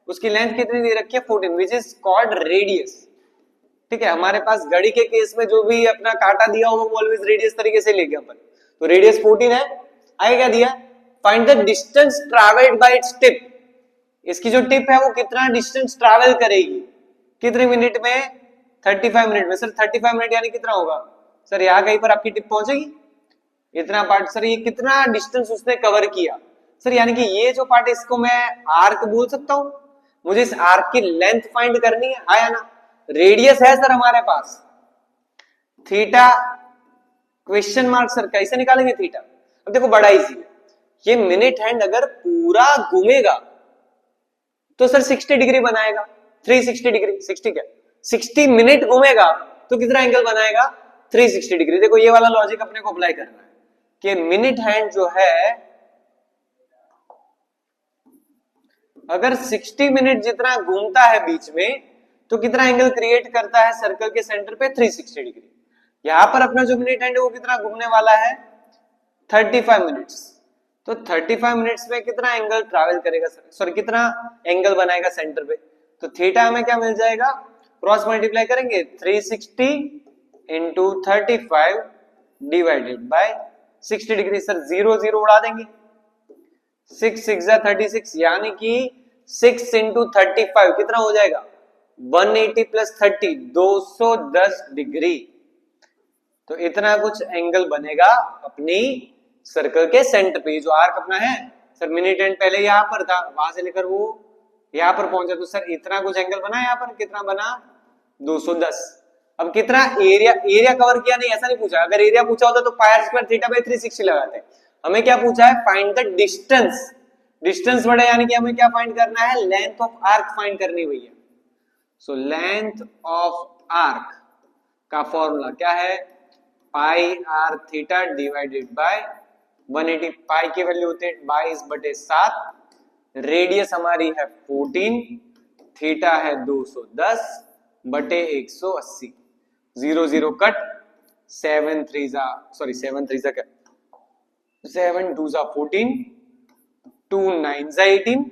Speaker 1: उसकी लेंथ कितनी दे रखी है? 14, विच इज कॉल्ड रेडियस। ठीक है, हमारे पास घड़ी के केस में जो भी अपना कांटा दिया होगा वो ऑलवेज रेडियस तरीके से लेंगे अपन। तो रेडियस 14 है। आगे क्या दिया? Find the distance travelled bye its tip. इसकी जो टिप है वो कितना डिस्टेंस ट्रैवल करेगी, कितने मिनट में? 35 मिनट में। सर 35 मिनट यानी कितना होगा? सर यहाँ कहीं पर आपकी टिप पहुंचेगी, इतना पार्ट। सर ये कितना डिस्टेंस उसने कवर किया? सर यानी कि ये जो पार्ट है इसको मैं आर्क बोल सकता हूं। मुझे इस आर्क की लेंथ फाइंड करनी है, हाँ या ना? रेडियस है सर हमारे पास, थीटा क्वेश्चन मार्क। सर कैसे निकालेंगे थीटा? अब देखो बड़ा इजी है, ये मिनट हैंड अगर पूरा घूमेगा तो सर 60 डिग्री बनाएगा। 360 डिग्री, 60 क्या, 60 मिनट घूमेगा तो कितना एंगल बनाएगा? 360 डिग्री। देखो ये वाला लॉजिक अपने को अप्लाई करना है कि मिनट हैंड जो है अगर 60 मिनट जितना घूमता है बीच में तो कितना एंगल क्रिएट करता है सर्कल के सेंटर पे? 360 डिग्री। यहां पर अपना जो मिनट हैंड है वो कितना घूमने वाला है? 35 मिनट्स। तो 35 मिनट्स में कितना एंगल ट्रैवल करेगा? सॉरी कितना एंगल बनाएगा सेंटर पे? तो थीटा हमें क्या मिल जाएगा? क्रॉस मल्टीप्लाई करेंगे, 360 into 35 divided by 60 degree. Sir 0 0 उड़ा देंगे, 6 6 36 यानी कि 6 इंटू 35 कितना हो जाएगा? 180 प्लस 30, 210 डिग्री। तो इतना कुछ एंगल बनेगा अपनी सर्कल के सेंटर पे। जो आर्क अपना है सर मिनट एंड पहले यहां पर था, वहां से लेकर वो यहां पर पहुंचा, तो सर इतना कुछ एंगल बना। यहां पर कितना बना? 210। अब कितना एरिया कवर किया? नहीं, ऐसा नहीं पूछा। अगर एरिया पूछा होता तो पाई स्क्वायर थीटा बाय 360 लगाते। हमें क्या पूछा है? Find the distance. डिस्टेंस बड़ा यानी कि हमें क्या फाइंड करना है? लेंथ ऑफ आर्क फाइंड करनी भैया। सो लेंथ ऑफ आर्क का फॉर्मूला क्या है? Pi r theta divided by 180। Pi की वैल्यू होती है 22/7, रेडियस हमारी है 14, थीटा है 210/180। 0 0 कट, 7 3 क्या, 7 2 14, 2 9 18,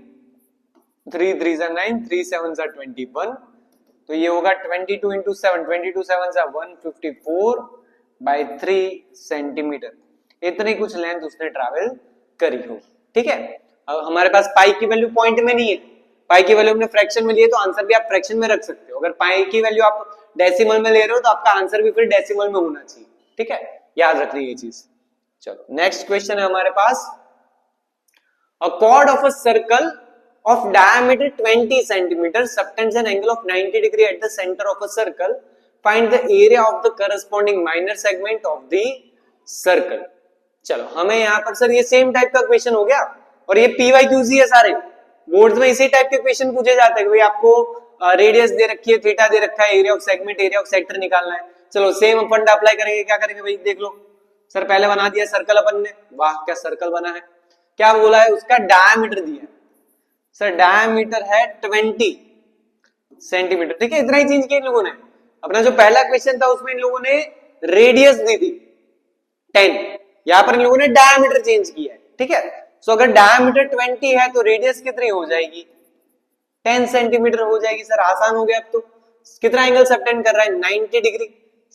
Speaker 1: 3 3 9, 3 7 21। तो ये होगा 22 इंटू 7, 22 7 154/3 सेंटीमीटर। इतनी कुछ लेंथ उसने ट्रैवल करी हो। ठीक है, अब हमारे पास पाई की वैल्यू पॉइंट में नहीं है, पाई की वैल्यू हमने फ्रैक्शन में लिए, तो आंसर भी आप फ्रैक्शन में रख सकते हो। अगर पाई की वैल्यू आप डेसिमल में ले रहे हो तो आपका आंसर भी फिर डेसिमल में होना चाहिए। ठीक है, याद रखनी ये चीज। चलो नेक्स्ट क्वेश्चन है हमारे पास। अ chord of a circle of diameter 20 centimeter subtends an angle of 90 degree at the center of a circle. Find the area of the corresponding minor segment of the circle. चलो हमें यहाँ पर सर ये सेम टाइप का क्वेश्चन हो गया, और ये PYQs ही है सारे, बोर्ड्स में इसी टाइप के क्वेश्चन पूछे जाते हैं। भाई आपको रेडियस दे रखी है, थीटा दे रखा है, area of segment, area of sector निकालना है। चलो सेम अपन अप्लाई करेंगे, क्या करेंगे भाई देख लो। सर पहले बना दिया सर्कल अपन ने, वाह क्या सर्कल बना है। क्या बोला है, उसका डायमीटर दिया है सर, डायमीटर है 20 सेंटीमीटर, ठीक है। इतना ही चेंज किया इन लोगों ने। अपना जो पहला क्वेश्चन था उसमें इन लोगों ने रेडियस दी थी 10, यहां पर इन लोगों ने डायमीटर चेंज किया है, ठीक है। सो अगर डायमीटर 20 है तो रेडियस कितनी हो जाएगी, 10 सेंटीमीटर हो जाएगी। सर आसान हो गया अब तो। कितना एंगल सबटेंड कर रहा है, 90 डिग्री।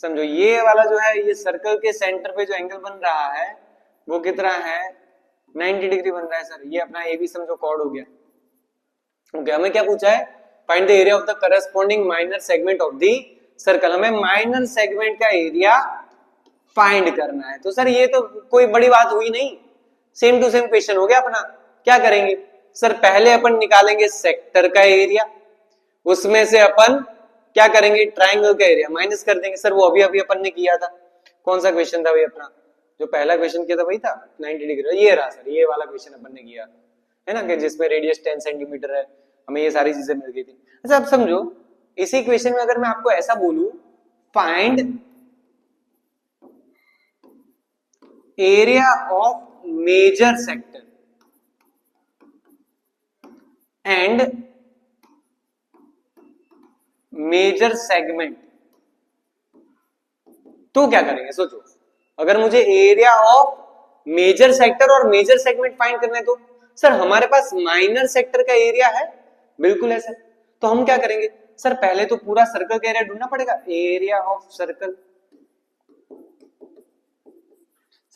Speaker 1: समझो ये वाला जो है, ये सर्कल के सेंटर पे जो एंगल बन रहा है वो कितना है, 90 डिग्री बन रहा है सर। ये अपना AB समझो कॉर्ड हो गया। ओके, हमें क्या पूछा है, find the area of the corresponding minor segment of the circle. हमें माइनर सेगमेंट का एरिया फाइंड करना है। तो सर ये तो कोई बड़ी बात हुई नहीं, सेम टू सेम क्वेश्चन हो गया अपना। क्या करेंगे सर, पहले अपन निकालेंगे सेक्टर का एरिया, उसमें से अपन क्या करेंगे, ट्राइंगल का एरिया माइनस कर देंगे। सर वो अभी अभी अपन ने किया था, कौन सा क्वेश्चन था भाई अपना, जो पहला क्वेश्चन किया था वही था 90 डिग्री, ये रहा सर, ये वाला क्वेश्चन अपन ने किया है ना, कि जिसमें रेडियस 10 सेंटीमीटर है, हमें ये सारी चीजें मिल गई थी। अच्छा अब समझो, इसी क्वेश्चन में अगर मैं आपको ऐसा बोलूं, find area of major sector and major segment, तो क्या करेंगे सोचो। अगर मुझे एरिया ऑफ मेजर सेक्टर और मेजर सेगमेंट फाइंड करना है तो सर हमारे पास माइनर सेक्टर का एरिया है, बिल्कुल है सर। तो हम क्या करेंगे सर, पहले तो पूरा सर्कल का एरिया ढूंढना पड़ेगा, area of circle.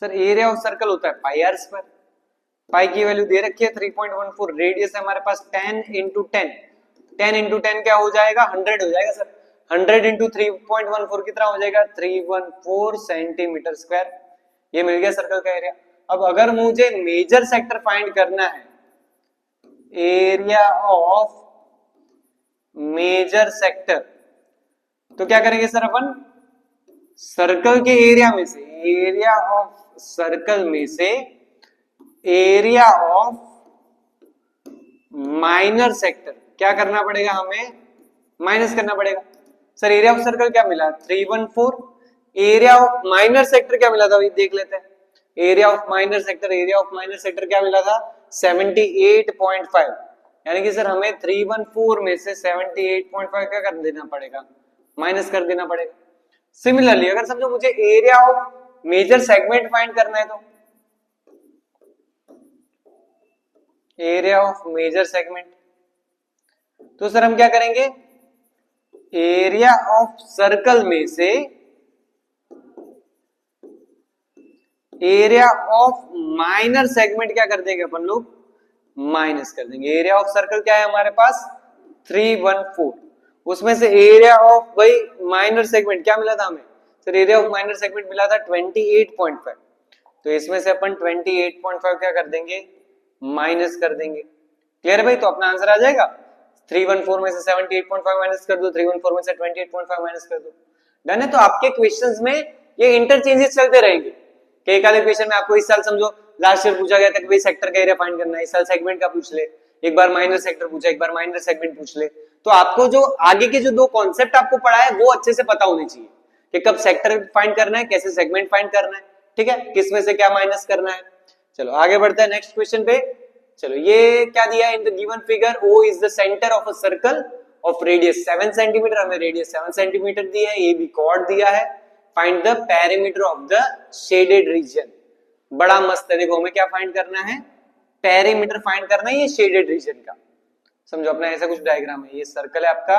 Speaker 1: Sir area of circle होता है पाई आर स्क्वायर, पाई की वैल्यू दे रखी है 3.14, रेडियस है हमारे पास 10 इंटू 10, 10 इंटू 10 क्या हो जाएगा, 100 हो जाएगा सर। 100 इंटू 3.14 कितना हो जाएगा, 314 सेंटीमीटर स्क्वायर। ये मिल गया सर्कल का एरिया। अब अगर मुझे मेजर सेक्टर फाइंड करना है, एरिया ऑफ मेजर सेक्टर, तो क्या करेंगे सर अपन, सर्कल के एरिया में से, एरिया ऑफ सर्कल में से एरिया ऑफ माइनर सेक्टर क्या करना पड़ेगा, हमें माइनस करना पड़ेगा। सर एरिया ऑफ सर्कल क्या मिला, 314, एरिया ऑफ माइनर सेक्टर क्या मिला था वही देख लेते हैं। Area of minor sector, area of minor sector क्या मिला था, 78.5, यानी कि सर हमें 314 में से 78.5 क्या कर देना पड़ेगा, माइनस कर देना पड़ेगा। सिमिलरली अगर समझो मुझे area of major segment find करना है, तो एरिया ऑफ मेजर सेगमेंट, तो सर हम क्या करेंगे, एरिया ऑफ सर्कल में से एरिया ऑफ माइनर सेगमेंट क्या कर देंगे अपन लोग, माइनस कर देंगे। एरिया ऑफ सर्कल क्या है हमारे पास 314, उसमें से एरिया ऑफ भाई माइनर सेगमेंट क्या मिला था हमें, sir area of minor segment मिला था 28.5, तो इसमें से अपन 28.5 क्या कर देंगे, माइनस कर देंगे। क्लियर है भाई, तो अपना आंसर आ जाएगा 314 में से 78.5 माइनस कर दो, 314 में से 28.5 माइनस कर दो, डन है। तो आपके क्वेश्चंस में ये इंटरचेंजेस चलते रहेंगे, कि एक आधे क्वेश्चन में आपको इस साल समझो लास्ट ईयर पूछा गया था कि भाई सेक्टर का एरिया फाइंड करना है, इस साल सेगमेंट का पूछ ले, एक बार माइनर सेक्टर पूछा, एक बार माइनर सेगमेंट पूछ ले। तो आपको जो आगे के जो दो कॉन्सेप्ट आपको पढ़ा है वो अच्छे से पता होने चाहिए, कि कब सेक्टर फाइंड करना है, कैसे सेगमेंट फाइंड करना है, ठीक है, किसमें से क्या माइनस करना है। चलो आगे बढ़ते हैं नेक्स्ट क्वेश्चन पे। चलो ये क्या दिया है, in the given figure O is the centre of a circle of radius 7 centimetre, हमें रेडियस 7 सेंटीमीटर दी है, AB कॉर्ड दिया है। Find the perimeter of the shaded region, बड़ा मस्त है, देखो हमें क्या फाइंड करना है, पेरीमीटर फाइंड करना है ये शेडेड रीजन का। समझो अपना ऐसा कुछ डायग्राम है, ये सर्कल है आपका,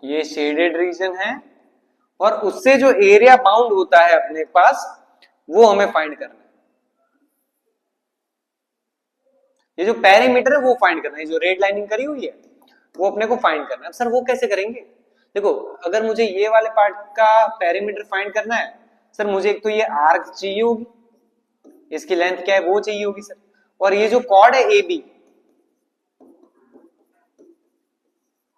Speaker 1: ये शेडेड रीजन है, और उससे जो एरिया बाउंड होता है अपने पास वो हमें फाइंड करना है। ये जो पेरीमीटर है वो फाइंड करना है, जो रेड लाइनिंग करी हुई है वो अपने को फाइंड करना है। सर वो कैसे करेंगे, देखो अगर मुझे ये वाले पार्ट का पेरीमीटर फाइंड करना है, सर मुझे एक तो ये आर्क चाहिए होगी, इसकी लेंथ क्या है वो चाहिए होगी सर, और ये जो कॉर्ड है AB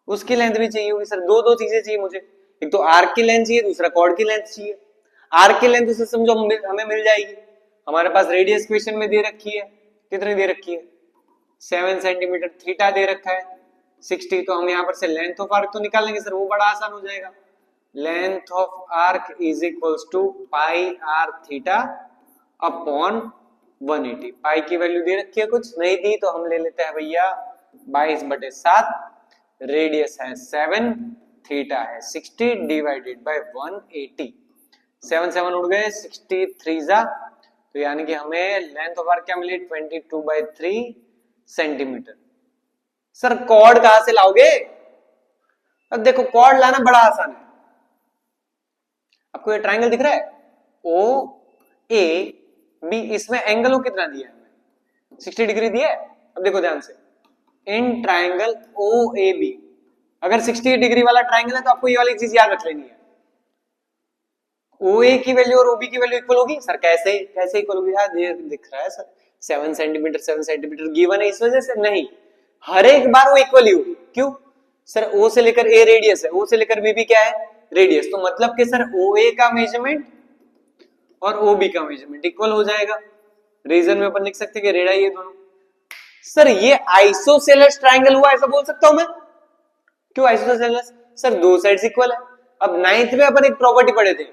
Speaker 1: उसकी लेंथ भी चाहिए होगी सर। दो चीजें चाहिए मुझे, एक तो आर्क की लेंथ चाहिए, दूसरा कॉर्ड की लेंथ चाहिए। आर्क की लेंथ उसे समझो हमें मिल जाएगी, हमारे पास रेडियस क्वेश्चन में दे रखी है, कितनी दे रखी है 7 सेंटीमीटर, थीटा दे रखा है 60, तो हम यहाँ पर से लेंथ ऑफ आर्क तो निकाल लेंगे सर, वो बड़ा आसान हो जाएगा। Length of arc is equals to pi r theta upon 180। Pi की वैल्यू दे रखी है, कुछ नहीं दी तो हम ले लेते हैं भैया 22/7, रेडियस है 7, थीटा है 60 डिवाइडेड बाय 180। 7 7 उड़ गए, 60 3 जा, तो यानी कि हमें लेंथ ऑफ आर्क क्या मिली 22/3 सेंटीमीटर। सर कॉर्ड कहां से लाओगे? अब देखो कॉर्ड लाना बड़ा आसान है। आपको ये ट्रायंगल दिख रहा है ओ ए बी, इसमें एंगल कितना दिया है 60 डिग्री दिया है। अब देखो ध्यान से, इन ट्रायंगल ओ ए बी अगर 60 डिग्री वाला ट्रायंगल है तो आपको ये वाली चीज याद रख लेनी है, ओ ए की वैल्यू और ओबी की वैल्यू इक्वल होगी। सर कैसे कैसे इक्वल होगी? यार ये दिख रहा है सर 7 सेंटीमीटर 7 सेंटीमीटर गिवन है, इस वजह से नहीं, हर एक बार वो इक्वल ही होगी। क्यों सर? ओ से लेकर ए रेडियस है, ओ से लेकर बी भी क्या है रेडियस, तो मतलब कि सर ओ ए का मेजरमेंट और ओ बी का मेजरमेंट इक्वल हो जाएगा। रीजन में अपन लिख सकते हैं कि रेडा ये दोनों। सर ये आइसोसेलेस ट्रायंगल हुआ ऐसा बोल सकता हूं मैं? क्यों आइसोसेलेस? सर दो साइड्स इक्वल है। अब 9th में अपन एक प्रॉपर्टी पढ़े थे,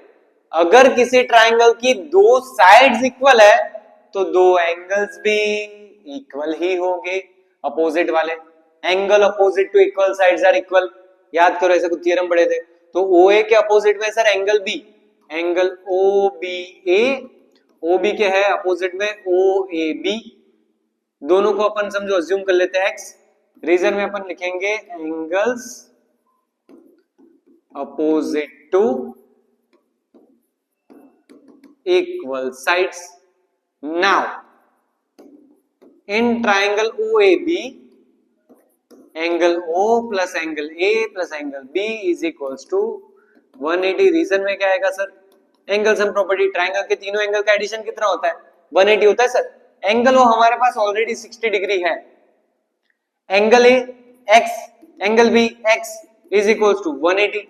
Speaker 1: अगर किसी ट्रायंगल की दो साइड्स इक्वल है तो दो एंगल्स भी इक्वल ही होंगे, अपोजिट वाले। Angle opposite to equal sides are equal, याद करो ऐसे कुछ थ्योरम पढ़े थे। तो ओ ए के अपोजिट में sir angle B, angle O B A, O B के है अपोजिट में ओ ए बी, दोनों को अपन समझो अज्यूम कर लेते हैं एक्स। रीजन में अपन लिखेंगे angles opposite to equal sides. Now in triangle O A B angle O plus angle A plus angle B is equals to 180। Reason में क्या आएगा sir? Angle sum property, triangle के तीनों एंगल का एडिशन कितना होता है 180 होता है सर। एंगल O हमारे पास ऑलरेडी 60 डिग्री है, angle A x, angle B x is equals to 180,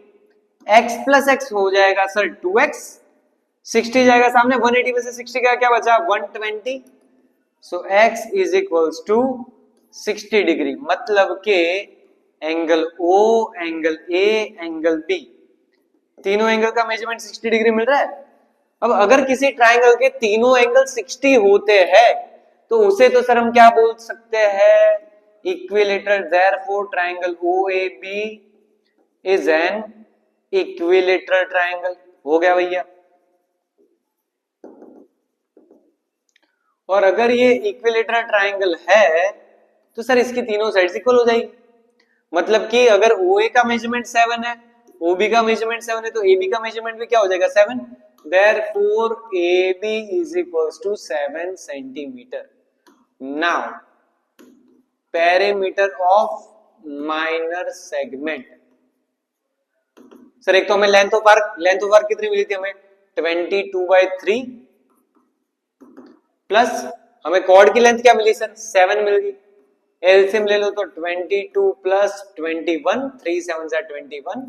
Speaker 1: x plus x हो जाएगा सर 2x, 60 जाएगा सामने, 180 में से 60 का क्या बचा 120, so x is equals to 60 degree, मतलब के angle O, angle A, angle B, तीनों एंगल का मेजरमेंट 60 डिग्री मिल रहा है। अब अगर किसी ट्रायंगल के तीनों एंगल 60 होते हैं तो उसे तो सर हम क्या बोल सकते हैं equilateral, therefore triangle OAB is an equilateral triangle. हो गया भैया। और अगर ये इक्विलेटरल ट्रायंगल है तो सर इसकी तीनों साइड्स इक्वल हो जाएगी, मतलब कि अगर OA का मेजरमेंट 7 है, OB का मेजरमेंट 7 है, तो AB का मेजरमेंट भी क्या हो जाएगा 7, therefore AB is equals to 7 centimetre. Now perimeter of minor segment, sir एक तो हमें लेंथ ऑफ आर्क कितनी मिली थी हमें 22/3 प्लस हमें कॉर्ड की लेंथ क्या मिली सर 7 मिल गई, एलसीएम ले लो तो 22 प्लस 21, 3 7 जा 21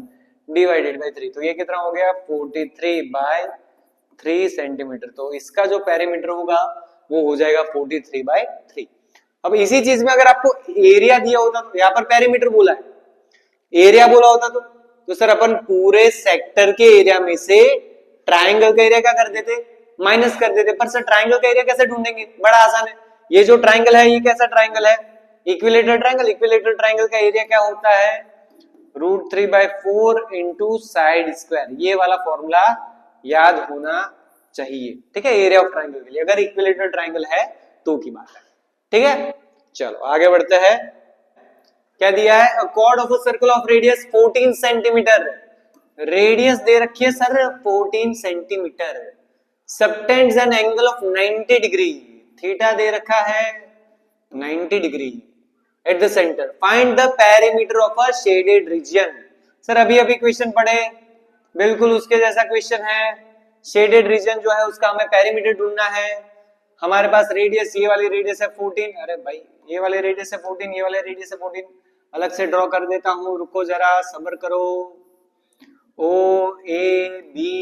Speaker 1: डिवाइडेड बाय 3, तो ये कितना हो गया 43/3 सेंटीमीटर। तो इसका जो पेरीमीटर होगा वो हो जाएगा 43/3। अब इसी चीज में अगर आपको एरिया दिया होता तो, यहाँ पर पेरीमीटर बोला है, एरिया बोला होता तो सर अपन पूरे सेक्टर के एरिया में से ट्रायंगल का एरिया क्या कर देते माइनस कर देते। पर सर ट्रायंगल का एरिया कैसे ढूंढेंगे? बड़ा आसान है, ये जो ट्रायंगल है ये कैसा ट्रायंगल है इक्विलेटरल ट्रायंगल। इक्विलेटरल ट्रायंगल का एरिया क्या होता है √3/4 इंटू साइड स्क्वायर, ये वाला फॉर्मूला याद होना चाहिए, ठीक है, एरिया ऑफ ट्रायंगल के लिए, अगर इक्विलेटरल ट्रायंगल है तो की बात है, ठीक है। चलो आगे बढ़ते हैं, क्या दिया है a chord of a circle of radius 14 centimetre, radius दे रखी है sir 14 centimetre, subtends an angle of 90 degree, theta दे रखा है 90 degree at the centre, find the perimeter of a shaded region. Sir अभी अभी क्वेश्चन पढ़े, बिल्कुल उसके जैसा क्वेश्चन है, शेडेड रीजन जो है उसका हमें पेरीमीटर ढूंढना है। हमारे पास रेडियस, ये वाली रेडियस है 14, अरे भाई ये वाली रेडियस है 14, ये वाली रेडियस है 14, अलग से ड्रॉ कर देता हूं, रुको जरा सब्र करो। ओ ए बी,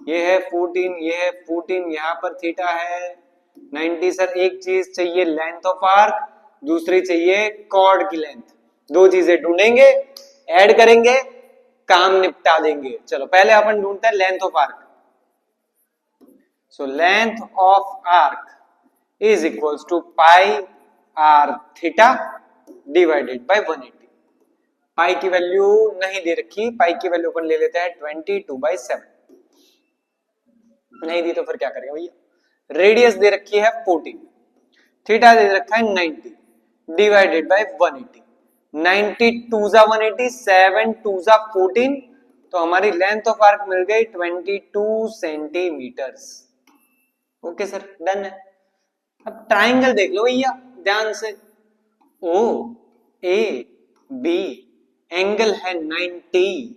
Speaker 1: ये है 14, ये है 14, यहां पर थीटा है 90। सर एक चीज चाहिए लेंथ ऑफ आर्क, दूसरी चाहिए कॉर्ड की लेंथ। दो चीजें ढूंढेंगे, ऐड करेंगे, काम निपटा देंगे। चलो पहले अपन ढूंढते हैं length of arc. So length of arc is equals to pi r theta divided by 180। Pi की वैल्यू नहीं दे रखी, पाई की वैल्यू अपन ले लेते हैं 22/7। नहीं दी तो फिर क्या करेंगे भैया। रेडियस दे रखी है 14, थीटा दे रखा है 90 डिवाइडेड बाय 180। 90 2 जा 180, 7 2 जा 14, तो हमारी लेंथ ऑफ आर्क मिल गई 22 सेंटीमीटर्स। ओके सर, डन है। अब ट्राइंगल देख लो भैया ध्यान से। ओ ए बी एंगल है 90,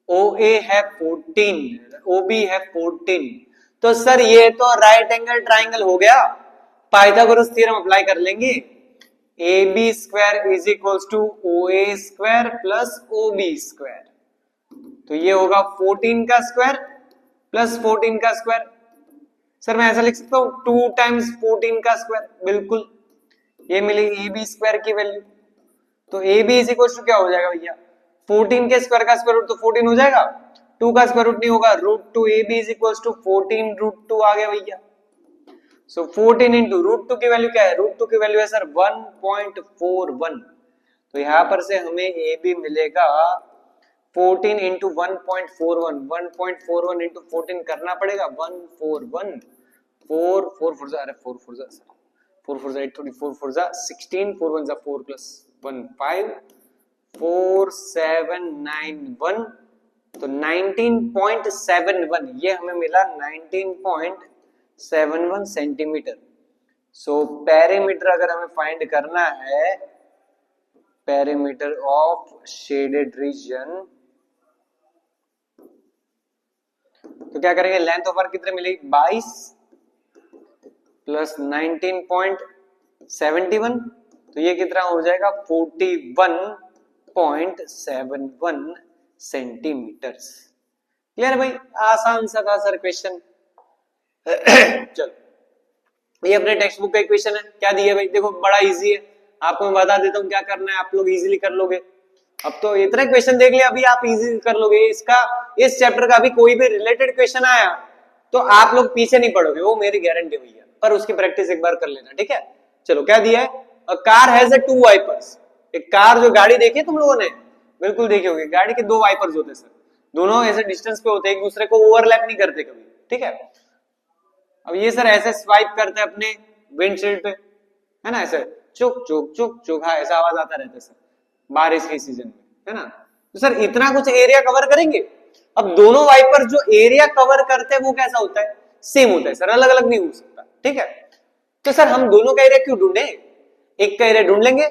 Speaker 1: ओ ए है 14, ओ बी है 14, तो सर ये तो राइट एंगल ट्राइंगल हो गया। पाइथागोरस थ्योरम अप्लाई कर लेंगे। A B square is equals to O A square plus O B square, तो ये होगा 14 का स्क्वायर प्लस 14 का स्क्वायर। सर मैं ऐसा लिख सकता हूं 2 टाइम्स 14 का स्क्वायर, बिल्कुल। ये मिलेगी ए बी स्क्वायर की वैल्यू, तो A B is equal to क्या हो जाएगा भैया, 14 के स्क्वायर का स्क्वायर रूट तो 14 हो जाएगा, 2 का स्क्वायर रूट नहीं होगा, √2 A B is equal to 14 √2 आ गया भैया। सो 14 इंटू √2 की वैल्यू क्या है, √2 की वैल्यू है सर 1.41, तो यहां पर से हमें ए बी मिलेगा 14 इंटू 1.41, 1.41 इंटू 14 करना पड़ेगा 141, 4 4 4 अरे 4 4 4 4 8 थोड़ी 4 4 16, 4 1 4 प्लस 1 5, 4 7 9 1, तो 19.71 ये हमें मिला 19.71 सेंटीमीटर। सो पेरीमीटर अगर हमें फाइंड करना है, पेरीमीटर ऑफ शेडेड रीजन, तो क्या करेंगे, लेंथ ऑफ आर्क कितने मिलेगी 22 प्लस 19.71, तो ये कितना हो जाएगा 41.71 सेंटीमीटर्स। क्लियर भाई, आसान सा था सर क्वेश्चन। चलो ये अपने टेक्स्ट बुक का क्वेश्चन है, क्या दिया भाई, देखो बड़ा इजी है, आपको मैं बता देता हूँ क्या करना है, आप लोग इजीली कर लोगे। अब तो इतने क्वेश्चन देख लिया, अभी आप इजी कर लोगे। इसका इस चैप्टर का भी कोई भी रिलेटेड क्वेश्चन आया तो आप लोग पीछे नहीं पड़ोगे, वो मेरी गारंटी भैया, पर उसकी प्रैक्टिस एक बार कर लेना, ठीक है। चलो क्या दिया है, a car has a 2 wipers. एक कार, जो गाड़ी देखी है तुम लोगों ने, बिल्कुल देखी होगी, गाड़ी के 2 वाइपर्स होते हैं सर, दोनों ऐसे डिस्टेंस पे होते हैं, एक दूसरे को ओवरलैप नहीं करते कभी, ठीक है। अब ये सर ऐसे स्वाइप करते हैं अपने विंडशील्ड पे, है ना, ऐसे चुक चुक चुक चुक, हाँ ऐसा आवाज आता रहता है सर बारिश के सीजन में, है ना। तो सर इतना कुछ एरिया कवर करेंगे। अब दोनों वाइपर जो एरिया कवर करते हैं वो कैसा होता है, सेम होता है सर, अलग अलग नहीं हो सकता, ठीक है। तो सर हम दोनों का एरिया क्यों ढूंढे, एक का एरिया ढूंढ लेंगे,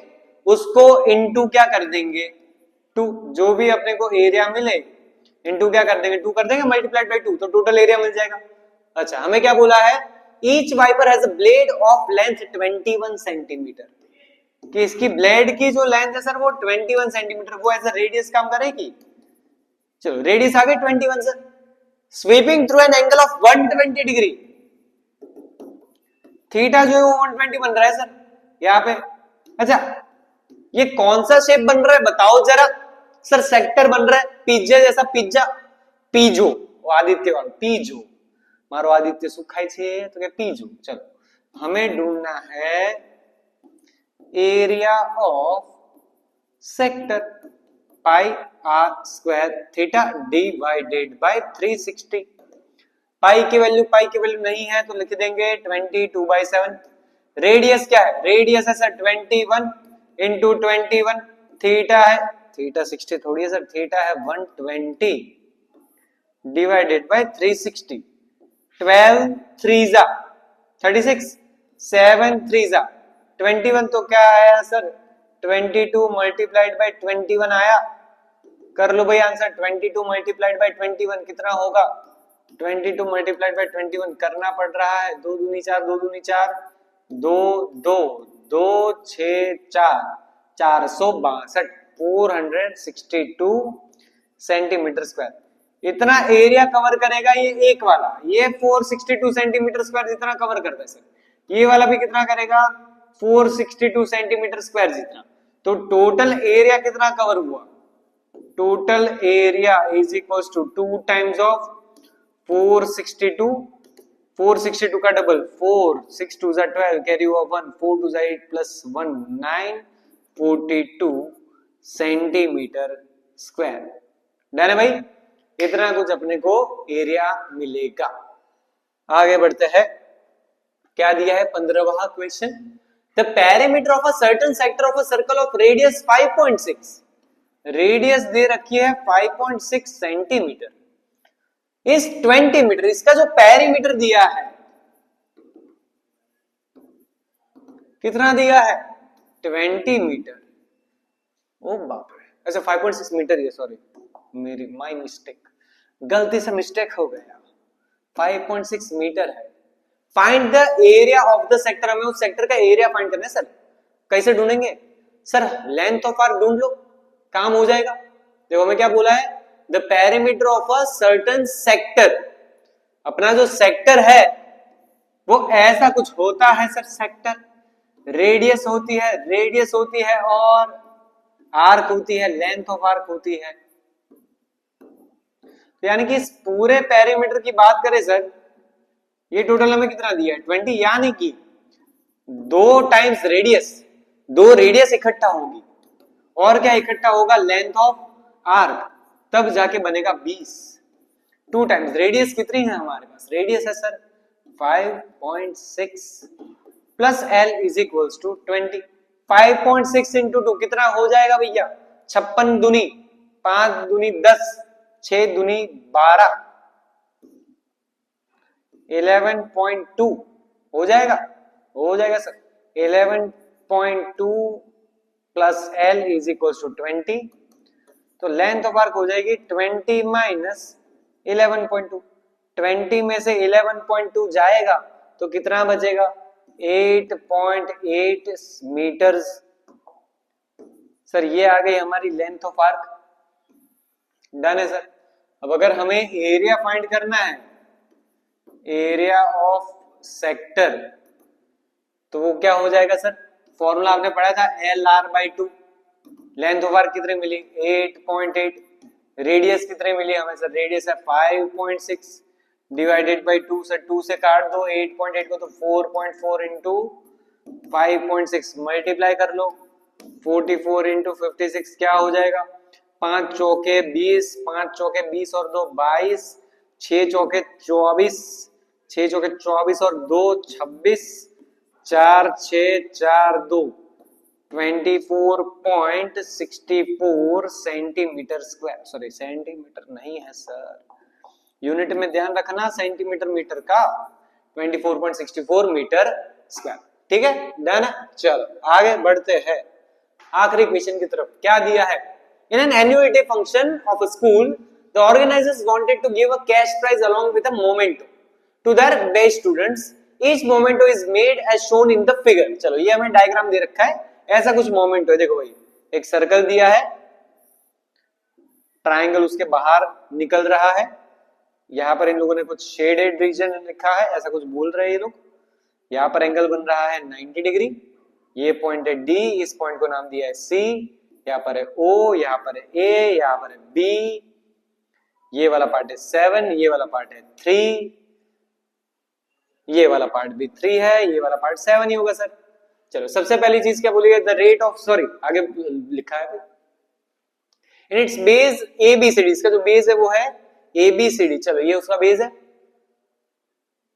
Speaker 1: उसको इनटू क्या कर देंगे 2, जो भी अपने को एरिया मिले इनटू क्या कर देंगे 2 कर देंगे, मल्टीप्लाइड बाय 2, तो टोटल एरिया मिल जाएगा। अच्छा हमें क्या बोला है, each wiper has a blade of length 21 centimetre, कि इसकी ब्लेड की जो लेंथ है सर वो 21 सेंटीमीटर, वो एज अ रेडियस काम करेगी। चलो रेडियस आ गई 21 sir, sweeping through an angle of 120 degree, theta जो है वो 120 बन रहा है सर यहाँ पे। अच्छा ये कौन सा शेप बन रहा है बताओ जरा, सर सेक्टर बन रहा है पिज्जा जैसा, पिज्जा पीजो, आदित्य वाला पीजो, मारो आदित्य सुखाई छे तो क्या पीजो। चलो हमें ढूंढना है area of sector, pi r square theta divided by 360। Pi की वैल्यू नहीं है तो लिख देंगे 22/7। रेडियस क्या है, रेडियस है सर 21 इंटू 21, थीटा है, थीटा 60 थोड़ी है सर, थीटा है 120 डिवाइडेड बाय 360। 12 3 जा 36, 7 3 जा 21, तो क्या आया सर 22 मल्टीप्लाइड बाय 21 आया। कर लो भाई आंसर, 22 मल्टीप्लाइड बाय 21 कितना होगा, 22 मल्टीप्लाइड बाय 21 करना पड़ रहा है, 2 दूनी 4, 2 दूनी 4, 2 2 2 6 4, 462 462 सेंटीमीटर स्क्वायर। इतना एरिया कवर करेगा ये एक वाला, ये 462 सेंटीमीटर स्क्वायर जितना कवर करता है सर। ये वाला भी कितना करेगा, 462 सेंटीमीटर स्क्वायर जितना। तो टोटल एरिया कितना कवर हुआ, total area is equal to 2 times of 462, 462 का डबल 4, 6 2 जा 12, कैरी हुआ 1, 4 2 जा 8 प्लस 1 9, 42 सेंटीमीटर स्क्वायर। डन है भाई, इतना कुछ अपने को एरिया मिलेगा। आगे बढ़ते हैं, क्या दिया है 15वां question. The perimeter of a certain sector of a circle of radius 5.6, radius दे रखी है 5.6 सेंटीमीटर, इस 20 मीटर, इसका जो पेरीमीटर दिया है कितना दिया है 20 मीटर। ओ बाप रे, अच्छा 5.6 मीटर ये, सॉरी मेरी माय मिस्टेक, गलती से मिस्टेक हो गया, 5.6 मीटर है। Find the area of the sector, हमें उस सेक्टर का एरिया फाइंड करना है सर। कैसे ढूंढेंगे सर, लेंथ ऑफ आर्क ढूंढ लो, काम हो जाएगा। देखो हमें क्या बोला है, the perimeter of a certain sector, अपना जो सेक्टर है वो ऐसा कुछ होता है सर, सेक्टर रेडियस होती है, रेडियस होती है और आर्क होती है, लेंथ ऑफ आर्क होती है। तो यानी कि इस पूरे पेरीमीटर की बात करें सर, ये टोटल हमें कितना दिया है 20, यानी कि 2 टाइम्स रेडियस, 2 रेडियस इकट्ठा होगी और क्या इकट्ठा होगा, लेंथ ऑफ आर्क, तब जाके बनेगा 20। 2 टाइम्स रेडियस कितनी है हमारे पास, रेडियस है sir 5.6 plus L is equals to 20। 5.6 into 2 कितना हो जाएगा भैया, 56 दूनी 5 दूनी 10, 6 दूनी 12, 11.2 हो जाएगा, हो जाएगा sir 11.2 plus L is equals to 20। तो लेंथ ऑफ आर्क हो जाएगी 20 माइनस 11.2, 20 में से 11.2 जाएगा तो कितना बचेगा 8.8 मीटर्स। सर ये आ गई हमारी लेंथ ऑफ आर्क। डन है सर। अब अगर हमें एरिया फाइंड करना है, एरिया ऑफ सेक्टर, तो वो क्या हो जाएगा सर, फॉर्मूला आपने पढ़ा था LR/2। लेंथ ऑफ आर्क कितनी मिली 8.8, रेडियस कितनी मिली हमें सर, रेडियस है 5.6 डिवाइडेड बाय 2, सर 2 से काट दो 8.8 को, तो 4.4 इंटू 5.6 मल्टीप्लाई कर लो, 44 इंटू 56 क्या हो जाएगा, 5 चौके 20, 5 चौके 20 और 2 22, 6 चौके 24, 6 चौके 24 और 2 26, 4 6 4 2 24.64 सेंटीमीटर स्क्वायर। सॉरी सेंटीमीटर नहीं है सर, यूनिट में ध्यान रखना, सेंटीमीटर मीटर का 24.64 मीटर स्क्वायर। ठीक है, डन है। चलो आगे बढ़ते हैं आखिरी क्वेश्चन की तरफ। क्या दिया है, in an annual function of a school the organisers wanted to give a cash prize along with a memento to their best students, each memento is made as shown in the figure. चलो ये हमें डायग्राम दे रखा है, ऐसा कुछ मोमेंटो है। देखो भाई एक सर्कल दिया है, ट्राइंगल उसके बाहर निकल रहा है, यहां पर इन लोगों ने कुछ शेडेड रीजन लिखा है, ऐसा कुछ बोल रहे हैं ये लोग। यहां पर एंगल बन रहा है 90 डिग्री, ये पॉइंट है डी, इस पॉइंट को नाम दिया है सी, यहाँ पर है ओ, यहाँ पर है ए, यहाँ पर है बी, ये वाला पार्ट है 7, ये वाला पार्ट है 3, ये वाला पार्ट भी 3 है, ये वाला पार्ट 7 ही होगा सर। चलो सबसे पहली चीज क्या बोली है, द रेट ऑफ, सॉरी आगे लिखा है इन इट्स बेस एबीसीडी, इसका जो बेस है वो है एबीसीडी। चलो ये उसका बेस है।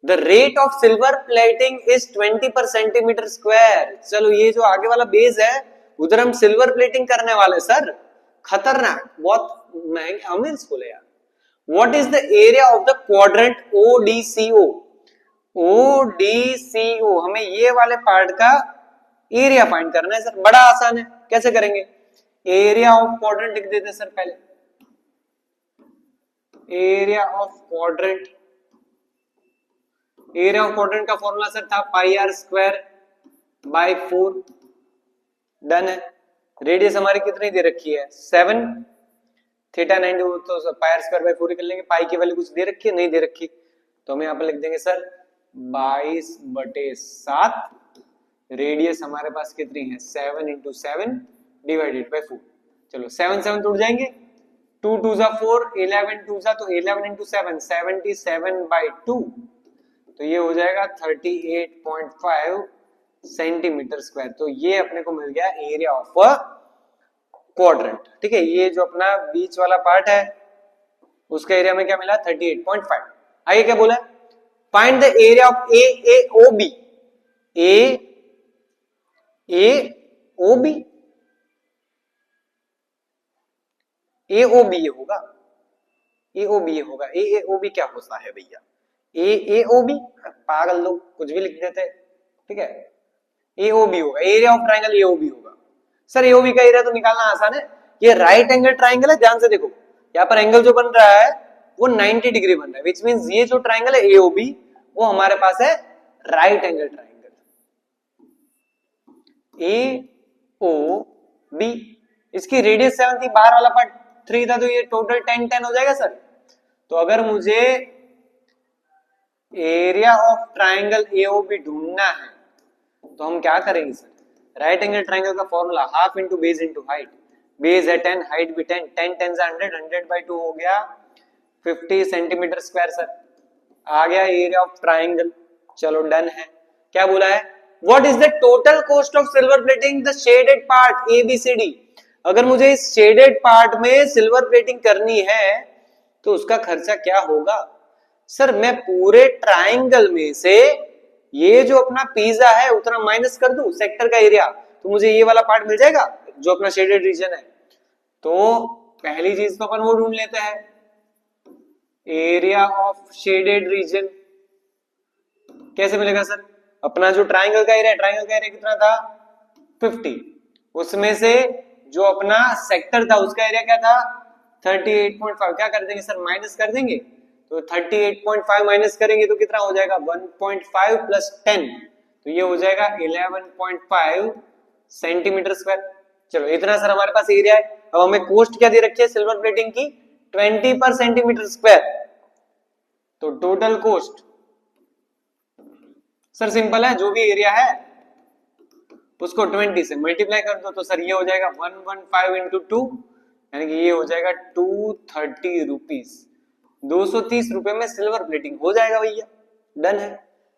Speaker 1: The rate of silver plating is 20 पर सेंटीमीटर स्क्वायर। चलो ये जो आगे वाला बेस है उधर हम सिल्वर प्लेटिंग करने वाले सर, खतरनाक, बहुत महंगा अमीर स्कूल है यार। What is the area of the quadrant ODCO, ODCO, हमें ये वाले पार्ट का एरिया फाइंड करना है सर, बड़ा आसान है। कैसे करेंगे, एरिया ऑफ क्वाड्रेंट लिख देते सर पहले, area of quadrant, area of quadrant का फॉर्मूला सर था पाई आर स्क्वायर बाय 4। डन है। रेडियस हमारी कितनी दे रखी है 7, थीटा 90 तो पाई स्क्वायर बाय 4 कर लेंगे। पाई की वैल्यू कुछ दे रखी है, नहीं दे रखी, तो हम यहाँ पर लिख देंगे सर 22/7। रेडियस हमारे पास कितनी है 7 × 7 डिवाइडेड बाय 4। चलो 7 7 टूट जाएंगे, 2 2 जा 4, 11 2 जा, तो 11 × 7 77/2, तो ये हो जाएगा 38.5 सेंटीमीटर स्क्वायर। तो ये अपने को मिल गया एरिया ऑफ क्वाड्रेंट। ठीक है, ये जो अपना बीच वाला पार्ट है उसका एरिया में क्या मिला 38.5। आगे क्या बोला, find the area of AAOB। AAOB AOB ये होगा, AOB ये होगा। AAOB क्या होता है भैया, AAOB पागल लोग कुछ भी लिख देते हैं। ठीक है, AOB होगा, एरिया ऑफ ट्राइंगल AOB होगा। सर AOB का एरिया तो निकालना आसान है, ये राइट एंगल ट्राइंगल है, ध्यान से देखो यहाँ पर एंगल जो बन रहा है वो 90 डिग्री बन रहा है, विच मींस ये जो ट्राइंगल है AOB वो हमारे पास है राइट एंगल ट्राइंगल AOB। इसकी रेडियस 7 थी, बाहर वाला पार्ट 3 था, तो ये टोटल 10 10 हो जाएगा सर। तो अगर मुझे एरिया ऑफ ट्राइंगल AOB ढूंढना है तो हम क्या करेंगे सर, राइट एंगल ट्राइंगल का formula half into base into height. Base है 10, हाइट भी 10, 10 10 से 100, 100/2 हो गया 50 सेंटीमीटर स्क्वायर सर। आ गया एरिया ऑफ ट्राइंगल। चलो डन है। क्या बोला है, what is the total cost of silver plating the shaded part ABCD। अगर मुझे इस शेडेड पार्ट में सिल्वर प्लेटिंग करनी है तो उसका खर्चा क्या होगा। सर मैं पूरे ट्राइंगल में से ये जो अपना पिज्जा है उतना माइनस कर दूं सेक्टर का एरिया, तो मुझे ये वाला पार्ट मिल जाएगा जो अपना शेडेड रीजन है। तो पहली चीज तो अपन वो ढूंढ लेते हैं, एरिया ऑफ शेडेड रीजन कैसे मिलेगा सर। अपना जो ट्राइंगल का एरिया, ट्राइंगल का एरिया कितना था 50, उसमें से जो अपना सेक्टर था उसका एरिया क्या था 38.5। क्या कर देंगे सर, माइनस कर देंगे, तो 38.5 माइनस करेंगे तो कितना हो जाएगा 1.5 + 10, तो ये हो जाएगा 11.5 सेंटीमीटर स्क्वायर। चलो इतना सर हमारे पास एरिया है। अब हमें कॉस्ट क्या दे रखी है सिल्वर प्लेटिंग की 20 पर सेंटीमीटर स्क्वायर। तो टोटल कॉस्ट सर सिंपल है, जो भी एरिया है उसको 20 से मल्टीप्लाई कर दो, तो सर ये हो जाएगा 115 × 2, यानी कि ये हो जाएगा 230 रुपीज। 230 रुपए में सिल्वर प्लेटिंग हो जाएगा भैया, डन है।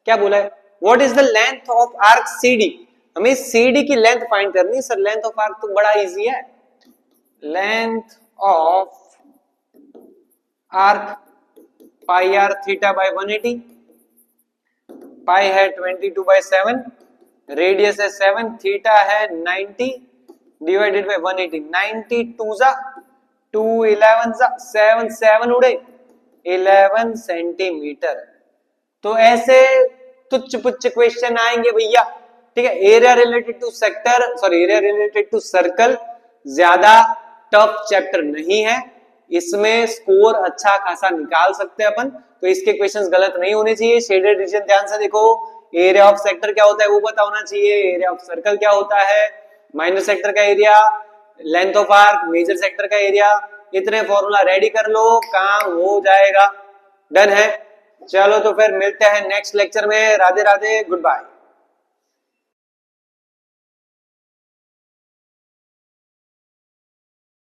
Speaker 1: क्या बोला है, what is the length of arc CD। हमें CD की लेंथ फाइंड करनी है सर। लेंथ ऑफ आर्क तो बड़ा इजी है, length of arc pi r θ/180। पाई है 22/7, रेडियस है 7, थीटा है 90 डिवाइडेड बाय 180। 90 2 जा 2, 11 जा 7, 7 उड़े 11 सेंटीमीटर। तो ऐसे तुच्छ पुच्छ क्वेश्चन आएंगे भैया। ठीक है, area related to sector, sorry area related to circle ज्यादा टफ चैप्टर नहीं है, इसमें स्कोर अच्छा खासा निकाल सकते हैं अपन। तो इसके क्वेश्चंस गलत नहीं होने चाहिए। शेडेड रीजन ध्यान से देखो, एरिया ऑफ सेक्टर क्या होता है वो पता होना चाहिए, एरिया ऑफ सर्कल क्या होता है, माइनर सेक्टर का area, length of arc, major sector का एरिया, इतने फॉर्मूला रेडी कर लो, काम हो जाएगा। डन है। चलो तो फिर मिलते हैं नेक्स्ट लेक्चर में। Radhe Radhe, good bye.